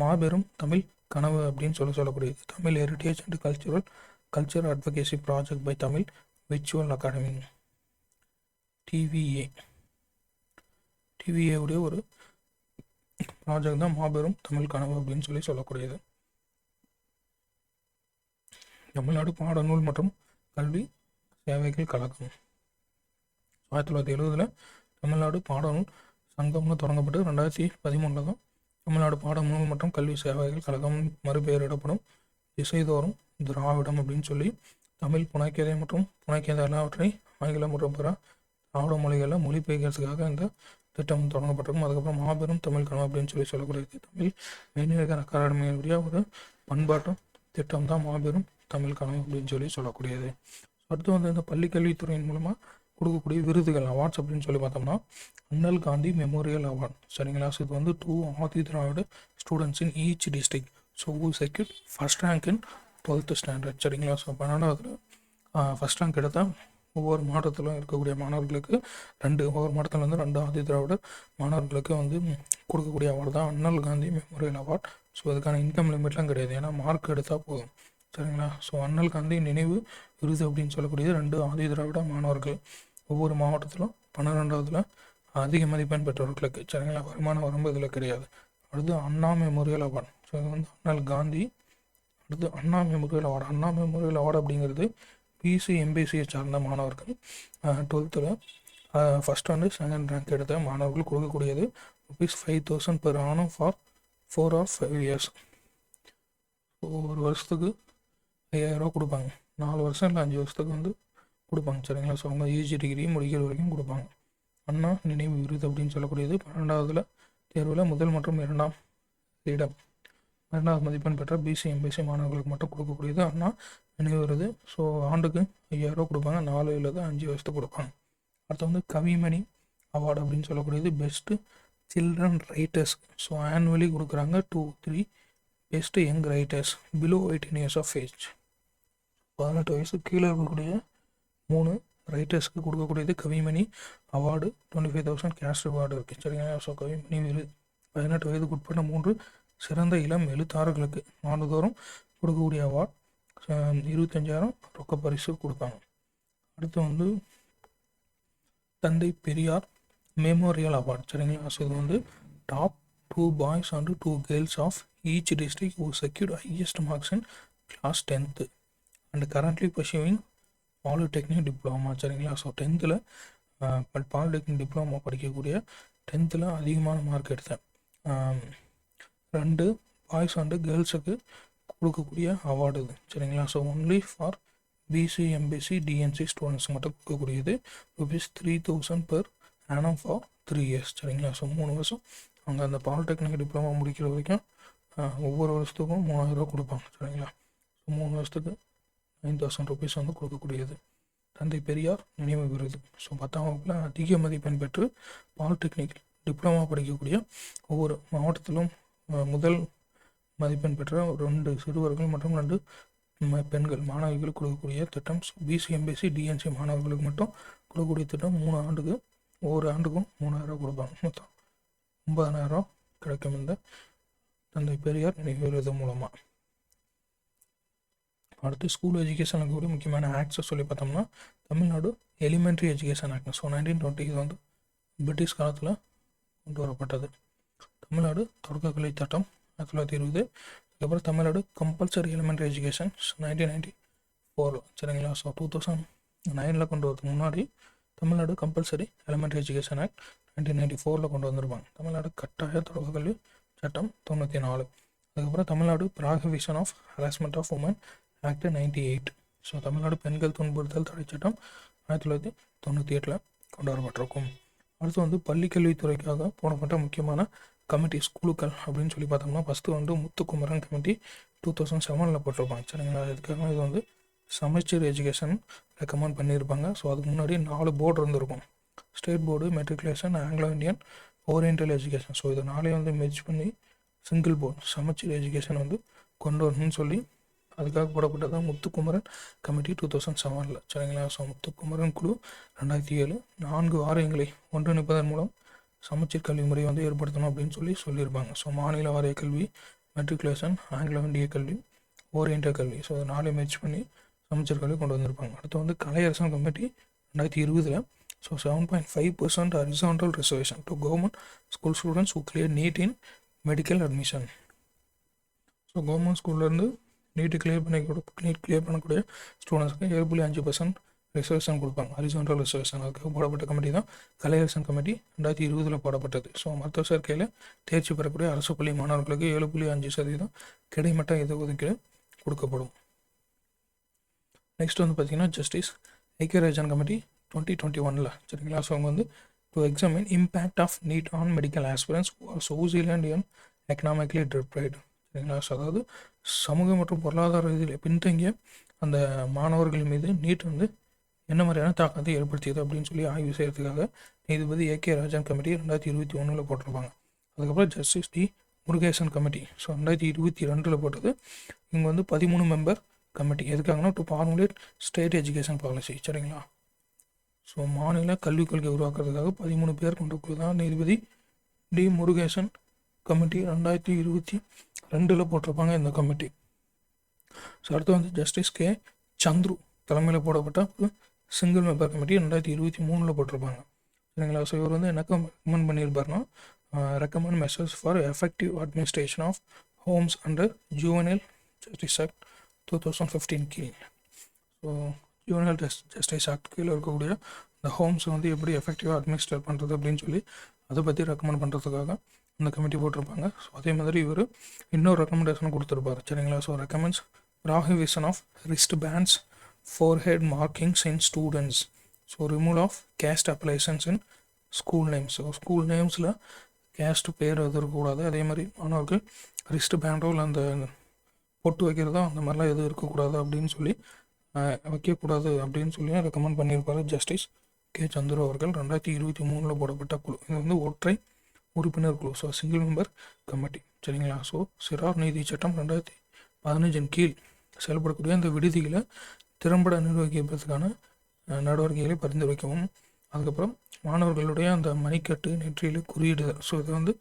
மாபெரும் தமிழ் கனவு அப்படின்னு சொல்லக்கூடியது Tamil heritage and culture advocacy project by Tamil virtual academy TVA உடைய ஒரு ப்ராஜெக்ட் தான் மாபெரும் தமிழ் கனவு அப்படின்னு சொல்லக்கூடியது. தமிழ்நாடு பாடநூல் மற்றும் கல்வி சேவைகள் கழகம் 1970 தமிழ்நாடு பாடநூல் சங்கம்னு தொடங்கப்பட்டு 2013 தான் தமிழ்நாடு பாடநூல் மற்றும் கல்வி சேவைகள் கழகம் மறுபெயரிடப்படும். திசைதோறும் திராவிடம் அப்படின்னு சொல்லி தமிழ் புனைக்கதை மற்றும் புனைக்கதை எல்லாவற்றை ஆங்கிலம் மற்றும் பிற திராவிட மொழிகளில் மொழிபெயர்க்கிறதுக்காக இந்த திட்டம் தொடங்கப்பட்டிருக்கும். அதுக்கப்புறம் மாபெரும் தமிழ் கனவு அப்படின்னு சொல்லக்கூடியது தமிழ் மெய்நிகர் அகாடமியுடைய ஒரு பண்பாட்டு திட்டம் தான் மாபெரும் தமிழ் கனவு அப்படின்னு சொல்லக்கூடியது. அடுத்து வந்து இந்த பள்ளிக்கல்வித்துறையின் மூலமாக கொடுக்கக்கூடிய விருதுகள் அவார்ட்ஸ் அப்படின்னு சொல்லி பார்த்தோம்னா அண்ணல் காந்தி மெமோரியல் அவார்ட் சரிங்களா. ஸோ இது வந்து 2 Adi Dravida students in each district so who secured first rank in 12th standard சரிங்களா. ஸோ 12வது ஃபர்ஸ்ட் ரேங்க் எடுத்தால் ஒவ்வொரு மாவட்டத்திலும் இருக்கக்கூடிய மாணவர்களுக்கு ஒவ்வொரு மாவட்டத்தில் வந்து 2 ஆதி திராவிடர் மாணவர்களுக்கு வந்து கொடுக்கக்கூடிய அவார்டு தான் அண்ணல் காந்தி மெமோரியல் அவார்ட். ஸோ அதுக்கான இன்கம் லிமிட்லாம் கிடையாது, ஏன்னா மார்க் எடுத்தால் போதும் சரிங்களா. ஸோ அண்ணல் காந்தி நினைவு விருது அப்படின்னு சொல்லக்கூடியது 2 ஆதி திராவிட மாணவர்கள் ஒவ்வொரு மாவட்டத்திலும் 12வதுல அதிக மதிப்பெண் பெற்றவர்களுக்கு சரிங்களா. வருமான வரம்பு இதில் கிடையாது. அடுத்து அண்ணா மெமோரியல் அவார்டு. ஸோ இது வந்து அண்ணல் காந்தி. அடுத்து அண்ணா மெமோரியல் அவார்டு. அண்ணா மெமோரியல் அவார்டு அப்படிங்கிறது பிசி எம்பிசியை சார்ந்த மாணவர்கள் 12th first and second rank எடுத்த மாணவர்கள் கொடுக்கக்கூடியது ₹5,000 per annum for 4 or 5 years. ஒரு வருஷத்துக்கு 5,000 ரூபா கொடுப்பாங்க. 4 வருஷம் இல்லை 5 வருஷத்துக்கு வந்து கொடுப்பாங்க சரிங்களா. ஸோ அவங்க யூஜி டிகிரி முடிக்கிற வரைக்கும் கொடுப்பாங்க. அண்ணா நினைவு விருது அப்படின்னு சொல்லக்கூடியது 12வதுல தேர்வில் முதல் மற்றும் 2ஆம் இடம் 2வது மதிப்பெண் பெற்ற பிசி எம்பிசி மாணவர்களுக்கு மட்டும் கொடுக்கக்கூடியது அண்ணா நினைவு விருது. ஸோ ஆண்டுக்கு 5,000 ரூபா கொடுப்பாங்க. 4 இல்லை 5 வருஷத்துக்கு கொடுப்பாங்க. அடுத்து வந்து கவிமணி அவார்டு அப்படின்னு சொல்லக்கூடியது best children writers. So annually கொடுக்குறாங்க 2-3 best young writers below 18 years of age. 18 வயசு கீழே இருக்கக்கூடிய 3 ரைட்டர்ஸ்க்கு கொடுக்கக்கூடியது கவிமணி அவார்டு. 25,000 கேஷ் ரிவார்டு இருக்குது சரிங்களா. ஸோ கவிமணி விருது 18 வயதுக்கு உட்பட்ட 3 சிறந்த இளம் எழுத்தாளர்களுக்கு நாடுதோறும் கொடுக்கக்கூடிய அவார்டு 25,000 ரொக்க பரிசு கொடுப்பாங்க. அடுத்து வந்து தந்தை பெரியார் மெமோரியல் அவார்ட், சரிங்களா. ஸோ இது வந்து top 2 boys and 2 girls of each district who secured highest marks in class 10th and currently pursuing polytechnic diploma, சரிங்களா. ஸோ 10th பாலிடெக்னிக் டிப்ளமா படிக்கக்கூடிய 10th அதிகமான மார்க் எடுத்தேன் 2 பாய்ஸ் அண்டு கேர்ள்ஸுக்கு கொடுக்கக்கூடிய அவார்டு இது, சரிங்களா. So only for BC MBC DNC students மட்டும் கொடுக்கக்கூடியது. ₹3,000 per annum for 3 years, சரிங்களா. ஸோ 3 வருஷம் அவங்க அந்த பாலிடெக்னிக் டிப்ளமா முடிக்கிற வரைக்கும் ஒவ்வொரு வருஷத்துக்கும் ₹3,000 கொடுப்பாங்க, சரிங்களா. ஸோ 3 வருஷத்துக்கு ₹9,000 வந்து கொடுக்கக்கூடியது தந்தை பெரியார் நினைவு விருது. ஸோ 10ஆம் வகுப்பில் அதிக மதிப்பெண் பெற்று பாலிடெக்னிக் டிப்ளமா படிக்கக்கூடிய ஒவ்வொரு மாவட்டத்திலும் முதல் மதிப்பெண் பெற்ற 2 சிறுவர்கள் மற்றும் 2 பெண்கள் மாணவிகளுக்கு கொடுக்கக்கூடிய திட்டம். பிசி எம்பிசி டிஎன்சி மாணவர்களுக்கு மட்டும் கொடுக்கக்கூடிய திட்டம் 3 ஆண்டுக்கு ஒவ்வொரு ஆண்டுக்கும் ₹3,000 கொடுப்பாங்க. மொத்தம் ₹9,000 கிடைக்கும் இந்த தந்தை பெரியார் நினைவு விருது மூலமாக. அடுத்து ஸ்கூல் எஜுகேஷனுக்கு கூட முக்கியமான ஆக்ட்ஸை சொல்லி பார்த்தோம்னா Tamil Nadu elementary education act. So 1920 இது வந்து பிரிட்டிஷ் காலத்தில் கொண்டு வரப்பட்டது. தமிழ்நாடு தொடக்கக்கல்வி சட்டம் 1920. அதுக்கப்புறம் தமிழ்நாடு கம்பல்சரி எலிமெண்ட்ரி எஜுகேஷன் 1994, சரிங்களா. ஸோ 2009 கொண்டு வரதுக்கு முன்னாடி Tamil Nadu compulsory elementary education act 1994 கொண்டு வந்திருப்பாங்க. தமிழ்நாடு கட்டாய தொடக்கக்கல்வி சட்டம் 94. அதுக்கப்புறம் Tamil Nadu prohibition of harassment of women act 98. So Tamil Nadu பெண்கள் துன்புறுத்தல் தடை சட்டம் 1998 கொண்டு வரப்பட்டிருக்கும். அடுத்து வந்து பள்ளிக்கல்வித்துறைக்காக போடப்பட்ட முக்கியமான கமிட்டி ஸ்கூலுக்கள் அப்படின்னு சொல்லி பார்த்தோம்னா ஃபஸ்ட்டு வந்து முத்துக்குமரன் கமிட்டி 2007 போட்டிருப்பாங்க, சரிங்களா. இதுக்காக இது வந்து சமச்சீர் எஜுகேஷன் ரெக்கமெண்ட் பண்ணியிருப்பாங்க. ஸோ அதுக்கு முன்னாடி 4 போர்டு இருந்திருக்கும். State board, matriculation, Anglo Indian, oriental education. So இது 4 வந்து மெர்ஜ் பண்ணி சிங்கிள் போர்டு சமச்சீர் எஜுகேஷன் வந்து கொண்டு வரணும்னு சொல்லி அதுக்காக போடப்பட்டது தான் முத்துக்குமரன் கமிட்டி 2007, சரிங்களா. ஸோ முத்துக்குமரன் குழு 2007 4 வாரியங்களை ஒன்றிணைப்பதன் மூலம் சமச்சீர் கல்வி முறையை வந்து ஏற்படுத்தணும் அப்படின்னு சொல்லியிருப்பாங்க. ஸோ மாநில வாரிய கல்வி, மெட்ரிகுலேஷன், ஆங்கிலோ இந்திய கல்வி, ஓரியன்டல் கல்வி. ஸோ 4 மெர்ஜ் பண்ணி சமச்சீர் கல்வி கொண்டு வந்திருப்பாங்க. அடுத்து வந்து Kalaiyarasan committee 2020. So 7.5% horizontal reservation to government school students who clear need in medical admission. So government ஸ்கூல்லேருந்து நீட் கிளியர் பண்ணக்கூடிய ஸ்டூடெண்ட்ஸ்க்கு 7.5% ரிசர்வேஷன் கொடுப்பாங்க, ஹரிசான்டல் ரிசர்வேஷன். அதுக்காக போடப்பட்ட கமிட்டி தான் கலையரசன் கமிட்டி 2020 போடப்பட்டது. ஸோ மருத்துவ சேர்க்கையில் தேர்ச்சி பெறக்கூடிய அரசு பள்ளி மாணவர்களுக்கு 7.5% கிடைமட்ட இடஒதுக்கீடு கொடுக்கப்படும். நெக்ஸ்ட் வந்து பார்த்திங்கன்னா ஜஸ்டிஸ் ஐக்கியராஜன் கமிட்டி 2021, சரிங்களா. ஸோ அவங்க வந்து to examine impact of NEET on medical aspirants social and economically deprived, சரிங்களா. ஸோ அதாவது சமூக மற்றும் பொருளாதார ரீதியில் பின்தங்கிய அந்த மாணவர்கள் மீது நீட் வந்து என்ன மாதிரியான தாக்கத்தை ஏற்படுத்தியது அப்படின்னு சொல்லி ஆய்வு செய்கிறதுக்காக நீதிபதி ஏகே ராஜன் கமிட்டி 2021 போட்டிருப்பாங்க. அதுக்கப்புறம் justice T Murugesan committee so 2022 போட்டது. இவங்க வந்து 13 மெம்பர் கமிட்டி எதுக்காகனா to formulate state education policy, சரிங்களா. ஸோ மாநில கல்விக் கொள்கை உருவாக்குறதுக்காக 13 பேர் கொண்ட குழு தான் நீதிபதி டி முருகேசன் கமிட்டி 2022 போட்டிருப்பாங்க இந்த கமிட்டி. ஸோ அடுத்து வந்து ஜஸ்டிஸ் கே சந்துரு தலைமையில் போடப்பட்ட ஒரு சிங்கிள் மெம்பர் கமிட்டி 2023 போட்டிருப்பாங்க, சரிங்களா. ஸோ இவர் வந்து என்ன ரெக்கமெண்ட் பண்ணியிருப்பாருன்னா recommend measures for effective administration of homes under juvenile justice act 2015 கீழ். ஸோ ஜுவனைல் ஜஸ்டிஸ் ஆக்ட் கீழே இருக்கக்கூடிய இந்த ஹோம்ஸ் வந்து எப்படி எஃபெக்டிவாக அட்மினிஸ்ட்ரேட் பண்ணுறது அப்படின்னு சொல்லி அதை பற்றி ரெக்கமெண்ட் பண்ணுறதுக்காக இந்த கமிட்டி போட்டிருப்பாங்க. ஸோ அதே மாதிரி இவர் இன்னொரு ரெக்கமெண்டேஷன் கொடுத்துருப்பார், சரிங்களா. So recommends prohibition of wrist bands, forehead markings in students, so removal of caste appellations in school names. So school நேம்ஸில் கேஸ்ட் பேர் எதுவும் இருக்கக்கூடாது. அதே மாதிரி மாணவர்கள் ரிஸ்ட் பேண்டோ இல்லை அந்த பொட்டு வைக்கிறதோ அந்த மாதிரிலாம் எதுவும் இருக்கக்கூடாது அப்படின்னு சொல்லி வைக்கக்கூடாது அப்படின்னு சொல்லி ரெக்கமெண்ட் பண்ணியிருப்பார் ஜஸ்டிஸ் கே சந்துரு அவர்கள் 2023 போடப்பட்ட குழு. இது வந்து ஒற்றை உறுப்பினர் குழு, ஸோ சிங்கிள் மெம்பர் கமிட்டி, சரிங்களா. ஸோ சிறார் நீதி சட்டம் 2015 கீழ் செயல்படக்கூடிய அந்த விடுதிகளை திறம்பட நிர்வகிப்பதற்கான நடவடிக்கைகளை பரிந்துரைக்கவும், அதுக்கப்புறம் மாணவர்களுடைய அந்த மணிக்கட்டு நெற்றியில் குறியீடுகள் ஸோ இதை வந்து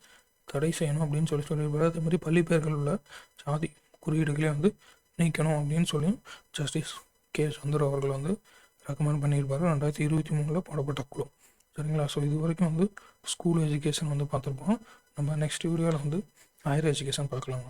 தடை செய்யணும் அப்படின்னு சொல்லியிருப்பார். அதே மாதிரி பள்ளி பெயர்கள் உள்ள சாதி குறியீடுகளை வந்து நீக்கணும் அப்படின்னு சொல்லி ஜஸ்டிஸ் கே சுந்தர் அவர்கள் வந்து ரெக்கமெண்ட் பண்ணியிருப்பார் 2023 போடப்பட்ட குழு. சரிங்களா? ஸோ இது வரைக்கும் வந்து ஸ்கூல் எஜுகேஷன் வந்து பார்த்துருப்போம். நம்ம நெக்ஸ்ட் வீடியோவில் வந்து ஹையர் எஜுகேஷன் பார்க்கலாங்க.